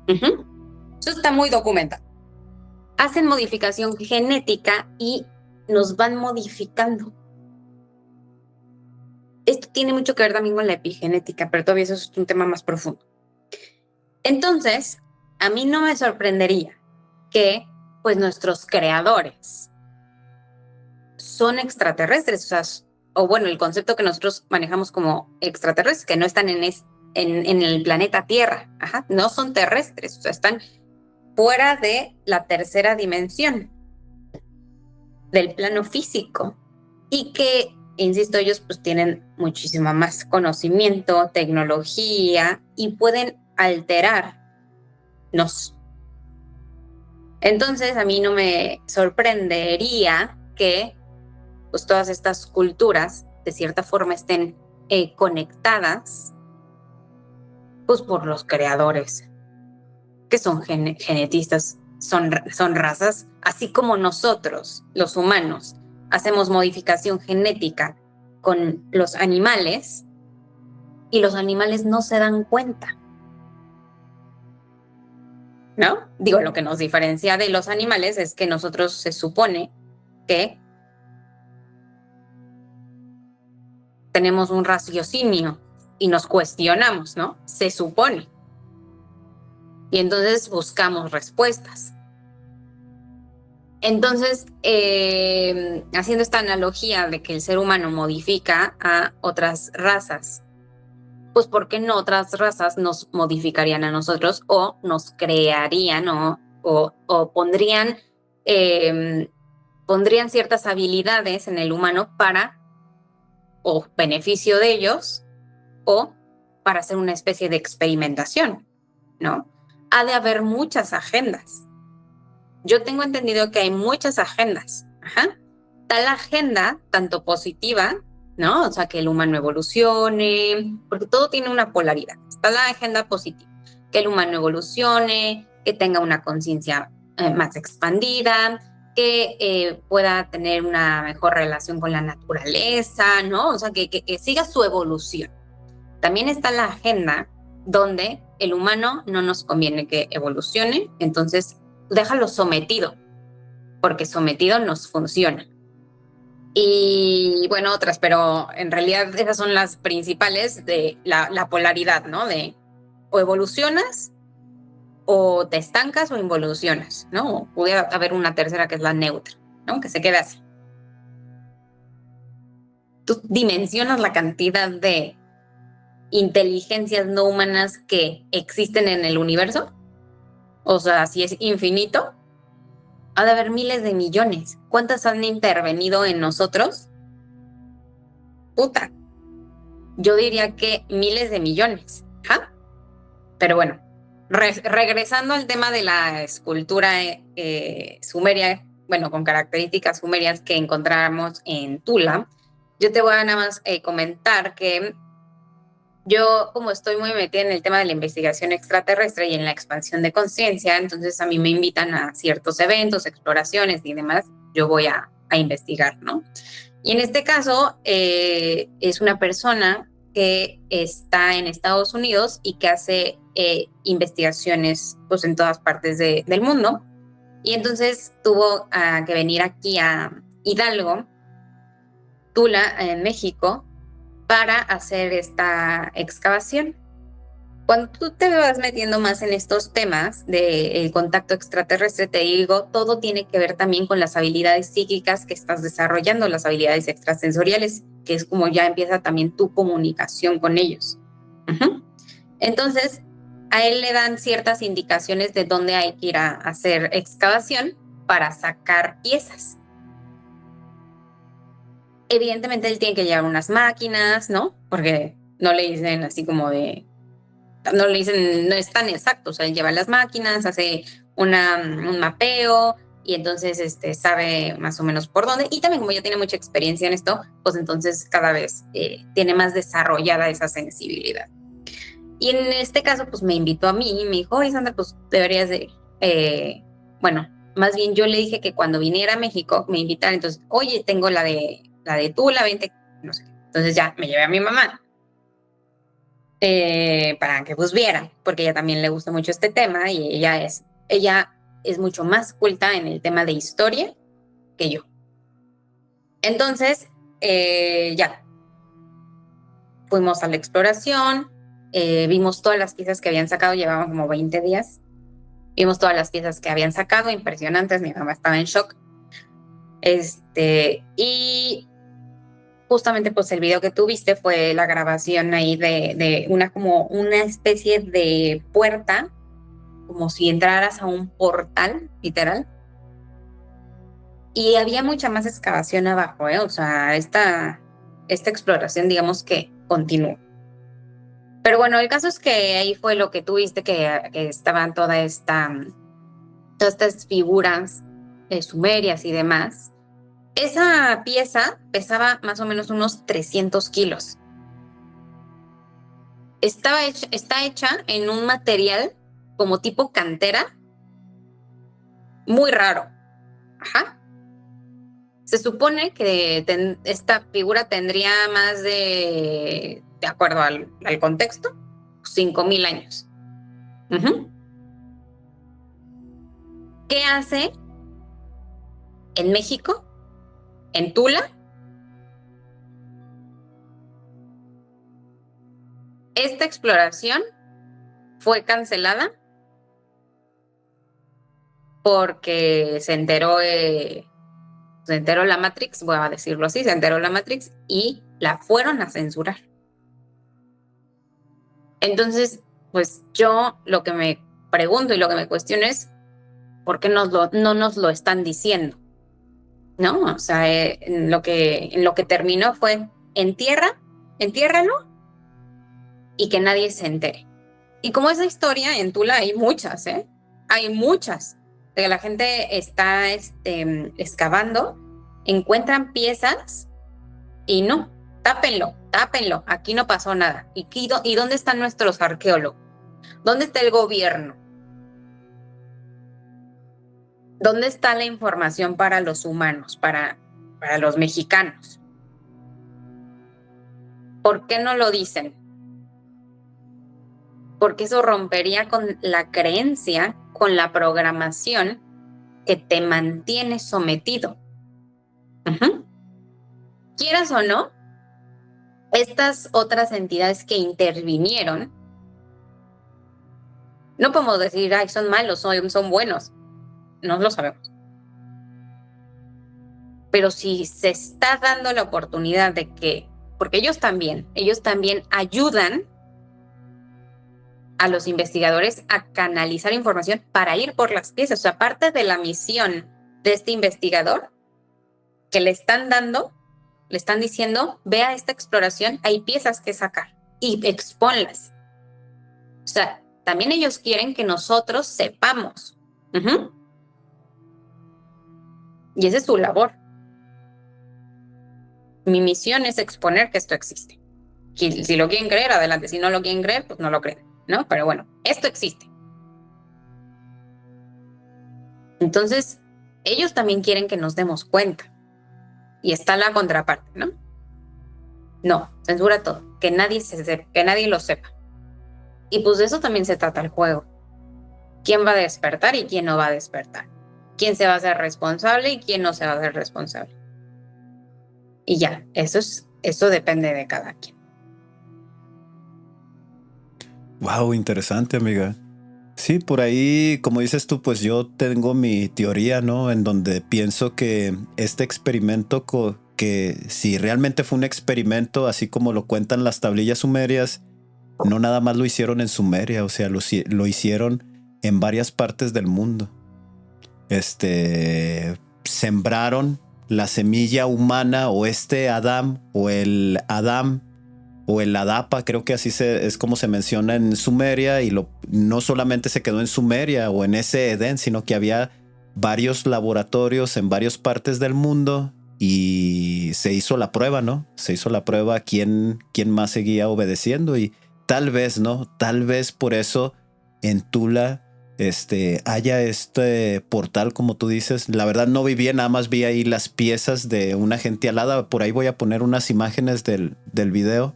Eso está muy documentado. Hacen modificación genética y nos van modificando. Esto tiene mucho que ver también con la epigenética, pero todavía eso es un tema más profundo. Entonces, a mí no me sorprendería que pues nuestros creadores son extraterrestres, o bueno, el concepto que nosotros manejamos como extraterrestres, que no están en el planeta Tierra, no son terrestres, están fuera de la tercera dimensión del plano físico, y que, insisto, ellos pues tienen muchísimo más conocimiento, tecnología, y pueden alterarnos. Entonces a mí no me sorprendería que pues todas estas culturas de cierta forma estén conectadas pues por los creadores, que son genetistas, son razas, así como nosotros, los humanos, hacemos modificación genética con los animales y los animales no se dan cuenta, ¿no? Digo, lo que nos diferencia de los animales es que nosotros se supone que tenemos un raciocinio y nos cuestionamos, ¿no? Se supone. Y entonces buscamos respuestas. Entonces, haciendo esta analogía de que el ser humano modifica a otras razas, pues ¿por qué no otras razas nos modificarían a nosotros o nos crearían o pondrían ciertas habilidades en el humano para o beneficio de ellos o para hacer una especie de experimentación, ¿no? Ha de haber muchas agendas. Yo tengo entendido que hay muchas agendas. Está la agenda tanto positiva, ¿no? O sea, que el humano evolucione, porque todo tiene una polaridad. Está la agenda positiva, que el humano evolucione, que tenga una conciencia más expandida, que pueda tener una mejor relación con la naturaleza, ¿no? O sea, que siga su evolución. También está la agenda donde el humano no nos conviene que evolucione, entonces déjalo sometido, porque sometido nos funciona. Y bueno, otras, pero en realidad esas son las principales de la polaridad, ¿no? De o evolucionas o te estancas o involucionas, ¿no? O puede haber una tercera que es la neutra, ¿no? Que se queda así. Tú dimensionas la cantidad de inteligencias no humanas que existen en el universo. O sea, si es infinito, ha de haber miles de millones. ¿Cuántas han intervenido en nosotros? Puta. Yo diría que miles de millones. ¿Ah? Pero bueno, regresando al tema de la escultura sumeria, bueno, con características sumerias que encontramos en Tula, yo te voy a nada más comentar que yo, como estoy muy metida en el tema de la investigación extraterrestre y en la expansión de conciencia, entonces a mí me invitan a ciertos eventos, exploraciones y demás, yo voy a investigar, ¿no? Y en este caso es una persona que está en Estados Unidos y que hace investigaciones pues en todas partes del mundo. Y entonces tuvo que venir aquí a Hidalgo, Tula, en México, para hacer esta excavación. Cuando tú te vas metiendo más en estos temas del contacto extraterrestre, te digo, todo tiene que ver también con las habilidades psíquicas que estás desarrollando, las habilidades extrasensoriales, que es como ya empieza también tu comunicación con ellos. Entonces, a él le dan ciertas indicaciones de dónde hay que ir a hacer excavación para sacar piezas. Evidentemente él tiene que llevar unas máquinas, ¿no? Porque no le dicen así como de... No le dicen, no es tan exacto, o sea, él lleva las máquinas, hace un mapeo y entonces sabe más o menos por dónde. Y también como ya tiene mucha experiencia en esto, pues entonces cada vez tiene más desarrollada esa sensibilidad. Y en este caso, pues me invitó a mí y me dijo, oye, Sandra, pues deberías de... bueno, más bien yo le dije que cuando viniera a México me invitaran, entonces, oye, tengo la de Tula, 20, no sé qué. Entonces ya me llevé a mi mamá para que pues viera, porque ella también le gusta mucho este tema y ella es mucho más culta en el tema de historia que yo. Entonces, ya, fuimos a la exploración, vimos todas las piezas que habían sacado, llevaban como 20 días, vimos todas las piezas que habían sacado, impresionantes, mi mamá estaba en shock. Y justamente pues el video que tú viste fue la grabación ahí de como una especie de puerta, como si entraras a un portal, literal. Y había mucha más excavación abajo, o sea, esta exploración, digamos que continuó. Pero bueno, el caso es que ahí fue lo que tú viste, que estaban todas estas figuras sumerias y demás. Esa pieza pesaba más o menos unos 300 kilos. Está hecha en un material como tipo cantera, muy raro. Ajá. Se supone que esta figura tendría más de acuerdo al contexto, 5,000 años. ¿Qué hace en México? En Tula, esta exploración fue cancelada porque se enteró la Matrix, voy a decirlo así, se enteró la Matrix y la fueron a censurar. Entonces, pues yo lo que me pregunto y lo que me cuestiono es ¿por qué no nos lo están diciendo? ¿No? O sea, en lo que terminó fue entiérralo y que nadie se entere. Y como esa historia en Tula hay muchas, hay muchas, de que la gente está excavando, encuentran piezas y no, tápenlo, aquí no pasó nada. ¿Y dónde están nuestros arqueólogos? ¿Dónde está el gobierno? ¿Dónde está la información para los humanos, para los mexicanos? ¿Por qué no lo dicen? Porque eso rompería con la creencia, con la programación que te mantiene sometido. Quieras o no, estas otras entidades que intervinieron No podemos decir, ay, son malos, son buenos. No lo sabemos. Pero si se está dando la oportunidad de que, porque ellos también ayudan a los investigadores a canalizar información para ir por las piezas. O sea, parte de la misión de este investigador que le están dando, le están diciendo, ve a esta exploración, hay piezas que sacar y exponlas. O sea, también ellos quieren que nosotros sepamos. Uh-huh. Y esa es su labor. Mi misión es exponer que esto existe. Si lo quieren creer, adelante. Si no lo quieren creer, pues no lo creen, ¿no? Pero bueno, esto existe. Entonces, ellos también quieren que nos demos cuenta. Y está la contraparte, ¿no? No, censura todo. Que nadie lo sepa. Y pues de eso también se trata el juego. ¿Quién va a despertar y quién no va a despertar? ¿Quién se va a hacer responsable y quién no se va a hacer responsable? Y ya, eso depende de cada quien. Wow, interesante, amiga. Sí, por ahí, como dices tú, pues yo tengo mi teoría, ¿no? En donde pienso que este experimento, que si realmente fue un experimento, así como lo cuentan las tablillas sumerias, no nada más lo hicieron en Sumeria, o sea, lo hicieron en varias partes del mundo. Sembraron la semilla humana, o Adán, o el Adam, o el Adapa, creo que así es como se menciona en Sumeria, y no solamente se quedó en Sumeria o en ese Edén, sino que había varios laboratorios en varias partes del mundo, y se hizo la prueba, ¿no? Se hizo la prueba quién más seguía obedeciendo, y tal vez, ¿no? Tal vez por eso en Tula haya este portal, como tú dices. La verdad no vi bien, nada más vi ahí las piezas de una gente alada. Por ahí voy a poner unas imágenes del video,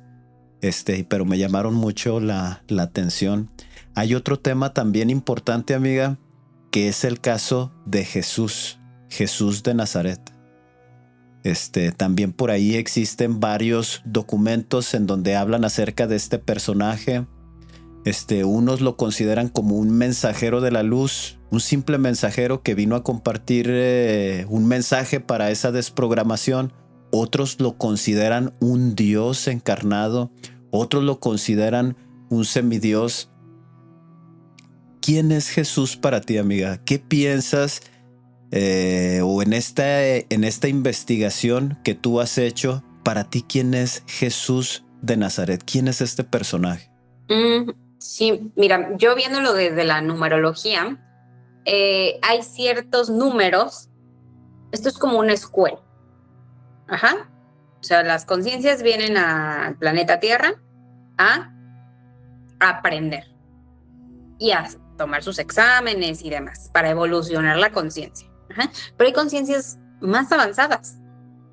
pero me llamaron mucho la atención. Hay otro tema también importante, amiga, que es el caso de Jesús de Nazaret. También por ahí existen varios documentos en donde hablan acerca de este personaje. Unos lo consideran como un mensajero de la luz, un simple mensajero que vino a compartir un mensaje para esa desprogramación. Otros lo consideran un Dios encarnado. Otros lo consideran un semidios. ¿Quién es Jesús para ti, amiga? ¿Qué piensas? O en esta investigación que tú has hecho, para ti, ¿quién es Jesús de Nazaret? ¿Quién es este personaje? Sí, mira, yo viéndolo desde la numerología, hay ciertos números. Esto es como una escuela. Ajá. O sea, las conciencias vienen al planeta Tierra a aprender y a tomar sus exámenes y demás para evolucionar la conciencia. Ajá. Pero hay conciencias más avanzadas,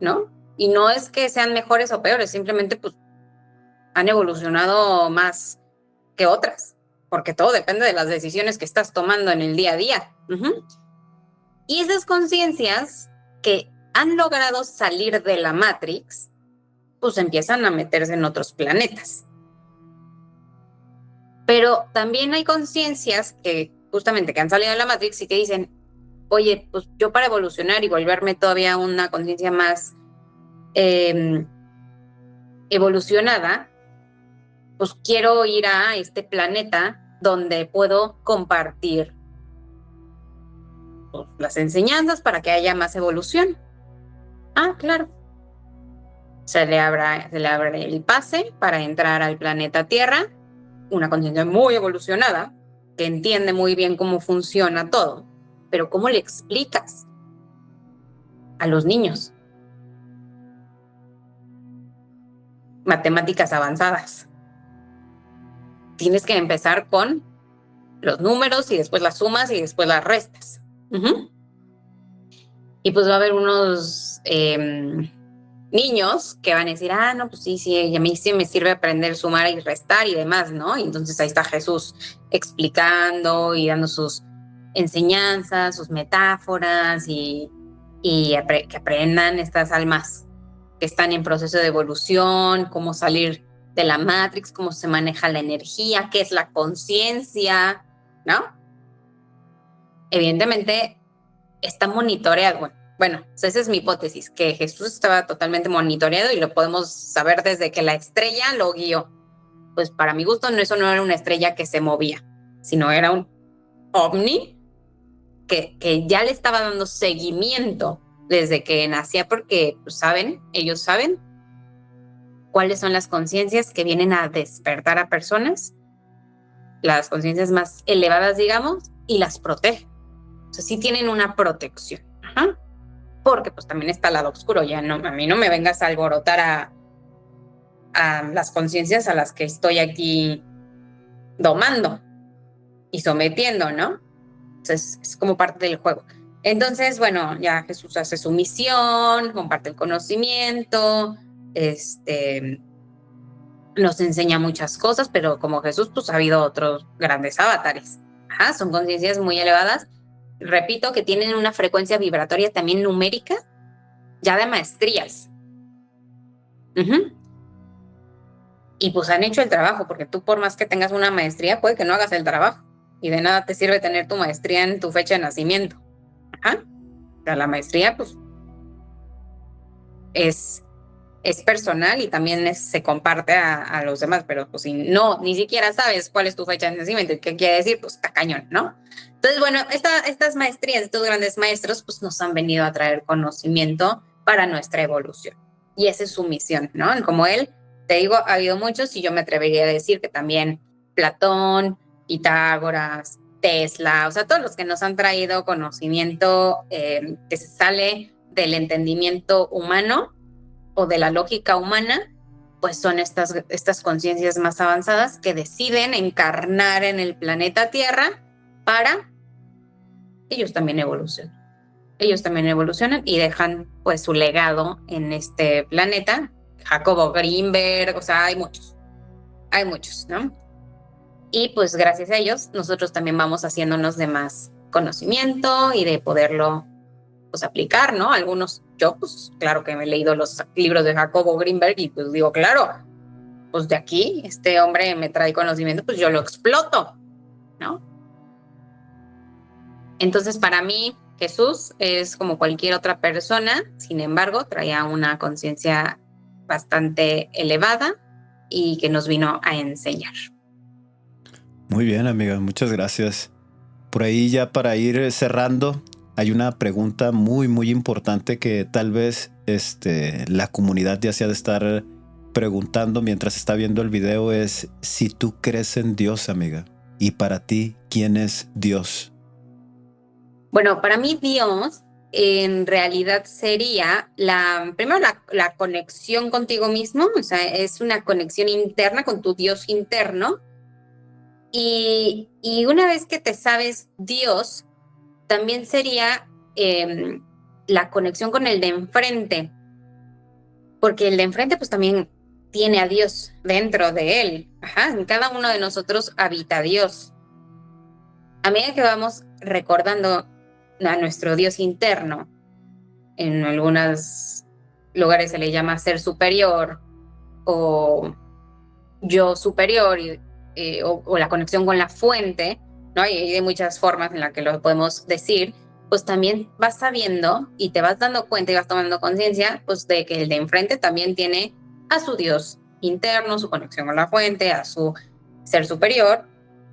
¿no? Y no es que sean mejores o peores, simplemente pues han evolucionado más que otras, porque todo depende de las decisiones que estás tomando en el día a día. Uh-huh. Y esas conciencias que han logrado salir de la Matrix, pues empiezan a meterse en otros planetas. Pero también hay conciencias que justamente que han salido de la Matrix y que dicen, oye, pues yo para evolucionar y volverme todavía una conciencia más evolucionada, pues quiero ir a este planeta donde puedo compartir pues, las enseñanzas para que haya más evolución. Ah, claro. Se le abre el pase para entrar al planeta Tierra, una conciencia muy evolucionada, que entiende muy bien cómo funciona todo. Pero ¿cómo le explicas a los niños? Matemáticas avanzadas. Tienes que empezar con los números y después las sumas y después las restas. Uh-huh. Y pues va a haber unos niños que van a decir, no, pues sí, a mí sí me sirve aprender sumar y restar y demás, ¿no? Y entonces ahí está Jesús explicando y dando sus enseñanzas, sus metáforas y que aprendan estas almas que están en proceso de evolución, cómo salir de la Matrix, cómo se maneja la energía, qué es la conciencia, ¿no? Evidentemente está monitoreado. Bueno, esa es mi hipótesis, que Jesús estaba totalmente monitoreado y lo podemos saber desde que la estrella lo guió. Pues para mi gusto eso no era una estrella que se movía, sino era un ovni que ya le estaba dando seguimiento desde que nacía, porque pues, ellos saben cuáles son las conciencias que vienen a despertar a personas, las conciencias más elevadas, digamos, y las protege. O sea, sí tienen una protección. Ajá. Porque pues también está el lado oscuro. Ya no, a mí no me vengas a alborotar a las conciencias a las que estoy aquí domando y sometiendo, ¿no? Entonces es como parte del juego. Entonces, bueno, ya Jesús hace su misión, comparte el conocimiento, nos enseña muchas cosas, pero como Jesús, pues ha habido otros grandes avatares. Ajá, son conciencias muy elevadas. Repito, que tienen una frecuencia vibratoria también numérica, ya de maestrías. Uh-huh. Y pues han hecho el trabajo, porque tú por más que tengas una maestría, puede que no hagas el trabajo. Y de nada te sirve tener tu maestría en tu fecha de nacimiento. Ajá. O sea, la maestría, pues, es personal y también se comparte a los demás, pero pues si no, ni siquiera sabes cuál es tu fecha de nacimiento y qué quiere decir, pues está cañón, ¿no? Entonces, bueno, estas maestrías, estos grandes maestros, pues nos han venido a traer conocimiento para nuestra evolución. Y esa es su misión, ¿no? Como él, te digo, ha habido muchos y yo me atrevería a decir que también Platón, Pitágoras, Tesla, o sea, todos los que nos han traído conocimiento que se sale del entendimiento humano o de la lógica humana, pues son estas conciencias más avanzadas que deciden encarnar en el planeta Tierra para ellos también evolucionan. Ellos también evolucionan y dejan pues su legado en este planeta. Jacobo Greenberg, o sea, hay muchos, ¿no? Y pues gracias a ellos nosotros también vamos haciéndonos de más conocimiento y de poderlo pues aplicar, ¿no? Algunos, yo pues claro que me he leído los libros de Jacobo Greenberg y pues digo, claro, pues de aquí este hombre me trae conocimiento, pues yo lo exploto, ¿no? Entonces para mí Jesús es como cualquier otra persona, sin embargo traía una conciencia bastante elevada y que nos vino a enseñar. Muy bien, amiga, muchas gracias. Por ahí ya para ir cerrando, hay una pregunta muy, muy importante que tal vez la comunidad ya se ha de estar preguntando mientras está viendo el video, es si tú crees en Dios, amiga. Y para ti, ¿quién es Dios? Bueno, para mí Dios en realidad sería primero la conexión contigo mismo, o sea, es una conexión interna con tu Dios interno. Y una vez que te sabes Dios, también sería la conexión con el de enfrente, porque el de enfrente pues también tiene a Dios dentro de él. Ajá, en cada uno de nosotros habita Dios. A medida que vamos recordando a nuestro Dios interno, en algunos lugares se le llama ser superior o yo superior o la conexión con la fuente, ¿no? Y hay muchas formas en las que lo podemos decir, pues también vas sabiendo y te vas dando cuenta y vas tomando conciencia pues de que el de enfrente también tiene a su Dios interno, su conexión con la fuente, a su ser superior,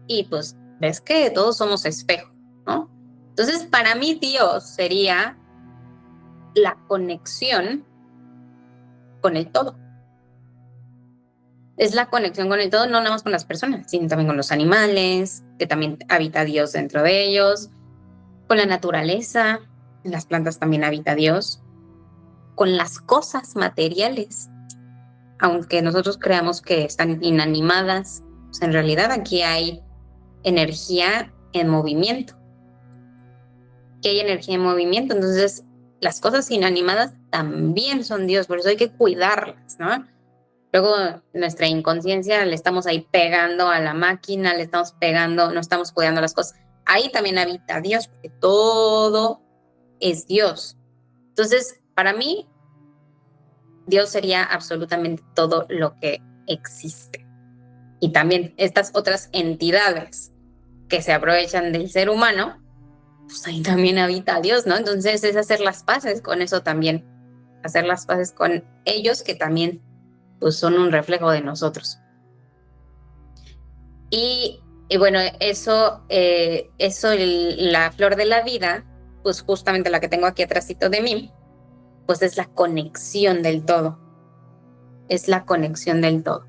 y pues ves que todos somos espejo, ¿no? Entonces para mí Dios sería la conexión con el todo. Es la conexión con el todo, no nada más con las personas, sino también con los animales, que también habita Dios dentro de ellos, con la naturaleza, en las plantas también habita Dios, con las cosas materiales, aunque nosotros creamos que están inanimadas, pues en realidad aquí hay energía en movimiento. Aquí hay energía en movimiento, entonces las cosas inanimadas también son Dios, por eso hay que cuidarlas, ¿no? Luego nuestra inconsciencia le estamos ahí pegando a la máquina, le estamos pegando, no estamos cuidando las cosas. Ahí también habita Dios, porque todo es Dios. Entonces, para mí, Dios sería absolutamente todo lo que existe. Y también estas otras entidades que se aprovechan del ser humano, pues ahí también habita Dios, ¿no? Entonces es hacer las paces con eso también, hacer las paces con ellos que también pues son un reflejo de nosotros. Y bueno, la flor de la vida, pues justamente la que tengo aquí atrásito de mí, pues es la conexión del todo. Es la conexión del todo.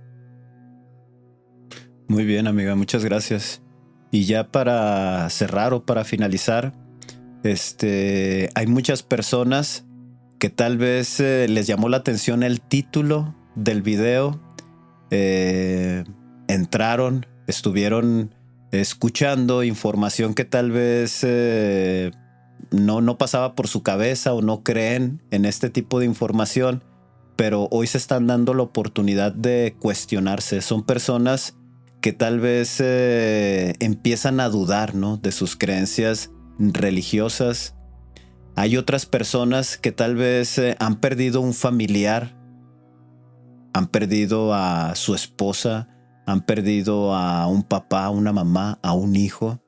Muy bien, amiga, muchas gracias. Y ya para cerrar o para finalizar, hay muchas personas que tal vez les llamó la atención el título del video, entraron, estuvieron escuchando información que tal vez no pasaba por su cabeza o no creen en este tipo de información, pero hoy se están dando la oportunidad de cuestionarse. Son personas que tal vez empiezan a dudar, ¿no?, de sus creencias religiosas. Hay otras personas que tal vez han perdido un familiar, han perdido a su esposa, han perdido a un papá, a una mamá, a un hijo,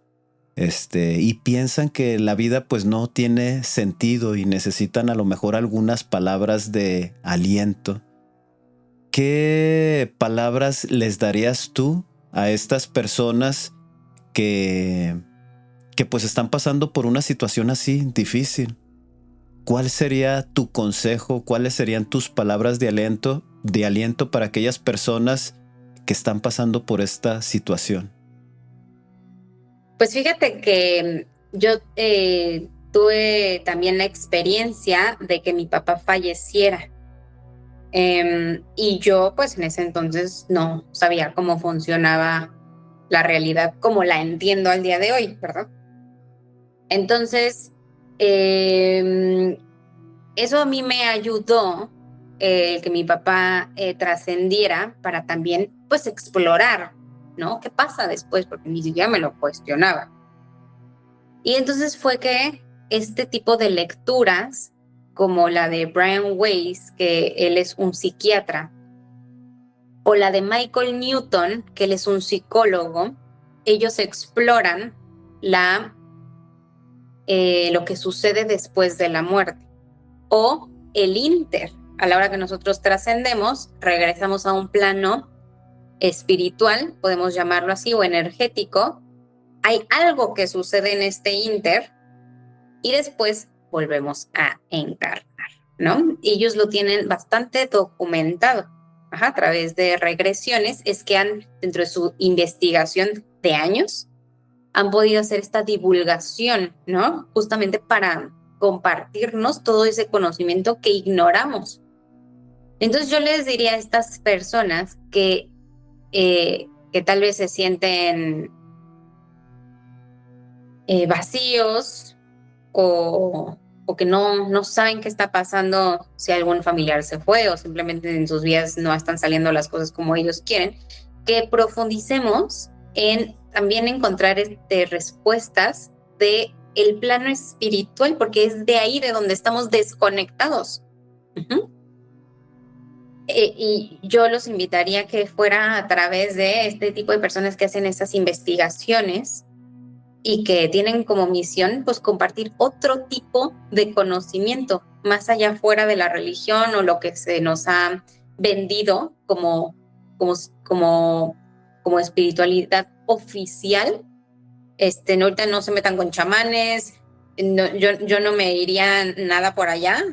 y piensan que la vida pues no tiene sentido y necesitan a lo mejor algunas palabras de aliento. ¿Qué palabras les darías tú a estas personas que pues están pasando por una situación así difícil? ¿Cuál sería tu consejo? ¿Cuáles serían tus palabras de aliento para aquellas personas que están pasando por esta situación? Pues fíjate que yo tuve también la experiencia de que mi papá falleciera. Y yo pues en ese entonces no sabía cómo funcionaba la realidad como la entiendo al día de hoy, ¿verdad? Entonces, eso a mí me ayudó, que mi papá trascendiera para también pues explorar, ¿no? ¿Qué pasa después? Porque ni siquiera me lo cuestionaba. Y entonces fue que este tipo de lecturas, como la de Brian Weiss, que él es un psiquiatra, o la de Michael Newton, que él es un psicólogo, ellos exploran lo que sucede después de la muerte. O el inter, a la hora que nosotros trascendemos, regresamos a un plano espiritual, podemos llamarlo así, o energético. Hay algo que sucede en este inter y después volvemos a encarnar, ¿no? Y ellos lo tienen bastante documentado, a través de regresiones. Es que dentro de su investigación de años, han podido hacer esta divulgación, ¿no? Justamente para compartirnos todo ese conocimiento que ignoramos. Entonces yo les diría a estas personas que tal vez se sienten vacíos o que no saben qué está pasando, si algún familiar se fue o simplemente en sus vidas no están saliendo las cosas como ellos quieren, que profundicemos en también encontrar respuestas de el plano espiritual, porque es de ahí de donde estamos desconectados. Y yo los invitaría a que fuera a través de este tipo de personas que hacen esas investigaciones y que tienen como misión pues compartir otro tipo de conocimiento más allá fuera de la religión o lo que se nos ha vendido como espiritualidad oficial. No, ahorita no se metan con chamanes, yo no me iría nada por allá,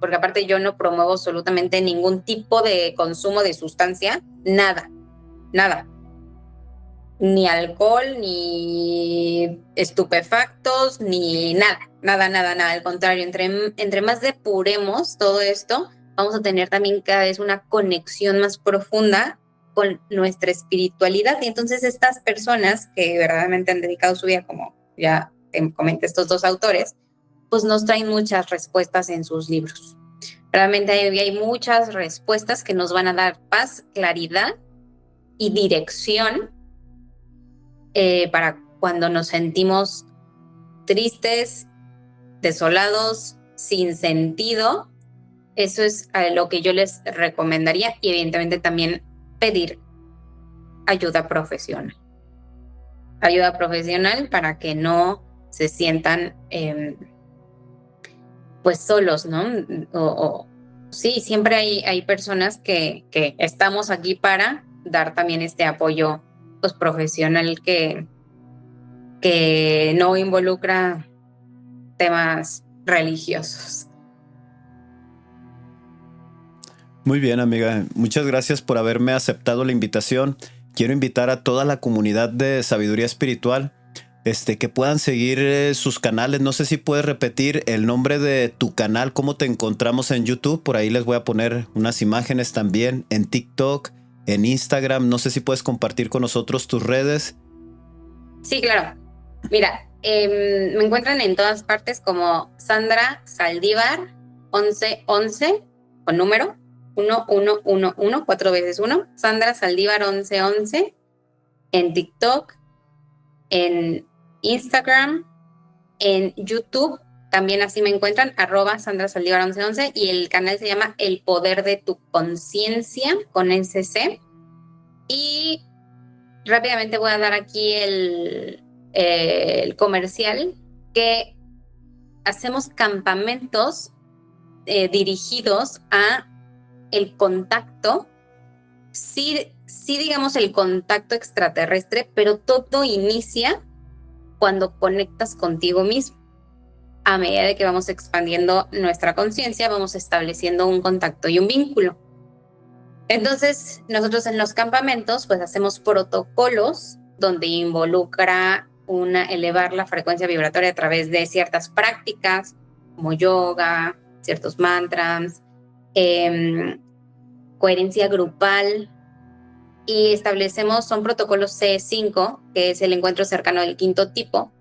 porque aparte yo no promuevo absolutamente ningún tipo de consumo de sustancia, nada, ni alcohol, ni estupefactos, ni nada, al contrario, entre más depuremos todo esto, vamos a tener también cada vez una conexión más profunda con nuestra espiritualidad. Y entonces estas personas que verdaderamente han dedicado su vida, como ya te comenté, estos dos autores, pues nos traen muchas respuestas en sus libros. Realmente hay muchas respuestas que nos van a dar paz, claridad y dirección para cuando nos sentimos tristes, desolados, sin sentido. Eso es lo que yo les recomendaría, y evidentemente también pedir ayuda profesional. ayuda profesional para que no se sientan pues solos, ¿no? Sí, siempre hay personas que estamos aquí para dar también este apoyo pues, profesional que no involucra temas religiosos. Muy bien, amiga. Muchas gracias por haberme aceptado la invitación. Quiero invitar a toda la comunidad de Sabiduría Espiritual que puedan seguir sus canales. No sé si puedes repetir el nombre de tu canal, cómo te encontramos en YouTube. Por ahí les voy a poner unas imágenes también en TikTok, en Instagram. No sé si puedes compartir con nosotros tus redes. Sí, claro. Mira, me encuentran en todas partes como Sandra Saldívar 1111 con número 1111, 4 veces 1. Sandra Saldívar 1111 en TikTok, en Instagram, en YouTube. También así me encuentran, @Sandra Saldívar 1111, y el canal se llama El Poder de tu Conciencia con SC. Y rápidamente voy a dar aquí el comercial, que hacemos campamentos dirigidos a el contacto, sí digamos el contacto extraterrestre, pero todo inicia cuando conectas contigo mismo. A medida de que vamos expandiendo nuestra conciencia, vamos estableciendo un contacto y un vínculo. Entonces, nosotros en los campamentos, pues hacemos protocolos donde involucra elevar la frecuencia vibratoria a través de ciertas prácticas, como yoga, ciertos mantras, coherencia grupal, y son protocolos C5, que es el encuentro cercano del quinto tipo,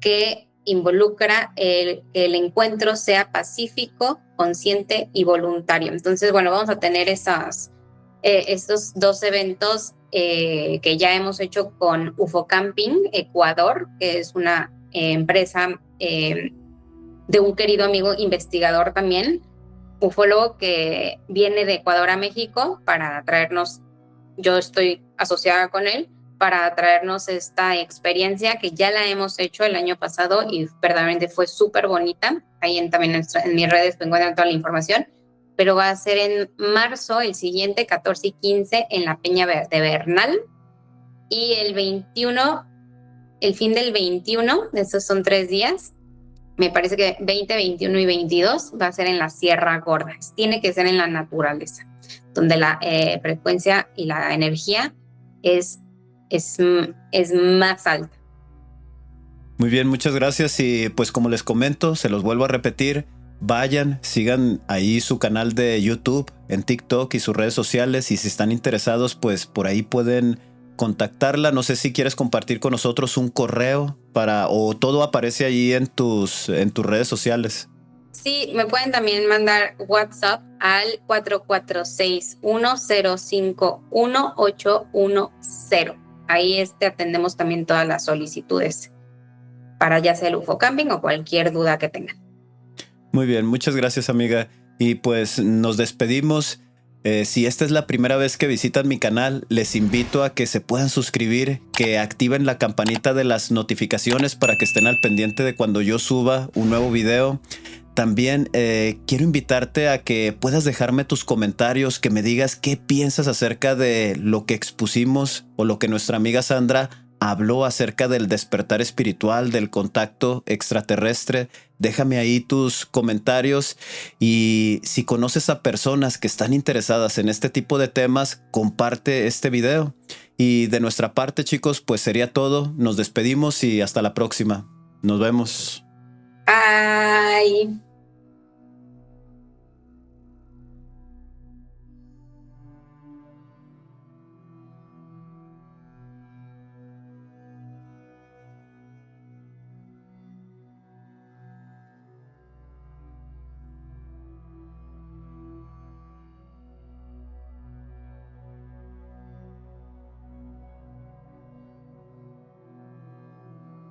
que involucra que el encuentro sea pacífico, consciente y voluntario. Entonces, bueno, vamos a tener estos 2 eventos que ya hemos hecho con UFO Camping Ecuador, que es una empresa de un querido amigo investigador también, ufólogo, que viene de Ecuador a México para traernos, yo estoy asociada con él, para traernos esta experiencia que ya la hemos hecho el año pasado y verdaderamente fue súper bonita. Ahí también en mis redes encuentran toda la información, pero va a ser en marzo, el siguiente, 14 y 15, en la Peña de Bernal, y el 21, el fin del 21, esos son 3 días, me parece que 20, 21 y 22 va a ser en la Sierra Gorda. Tiene que ser en la naturaleza, donde la frecuencia y la energía es más alta. Muy bien, muchas gracias. Y pues como les comento, se los vuelvo a repetir, vayan, sigan ahí su canal de YouTube, en TikTok y sus redes sociales, y si están interesados, pues por ahí pueden contactarla. No sé si quieres compartir con nosotros un correo o todo aparece ahí en tus redes sociales. Sí, me pueden también mandar WhatsApp al 446-1051-810. Ahí atendemos también todas las solicitudes para ya sea el UFO Camping o cualquier duda que tengan. Muy bien, muchas gracias, amiga. Y pues nos despedimos. Si esta es la primera vez que visitan mi canal, les invito a que se puedan suscribir, que activen la campanita de las notificaciones para que estén al pendiente de cuando yo suba un nuevo video. También quiero invitarte a que puedas dejarme tus comentarios, que me digas qué piensas acerca de lo que expusimos o lo que nuestra amiga Sandra habló acerca del despertar espiritual, del contacto extraterrestre. Déjame ahí tus comentarios, y si conoces a personas que están interesadas en este tipo de temas, comparte este video. Y de nuestra parte, chicos, pues sería todo. Nos despedimos y hasta la próxima. Nos vemos. Bye.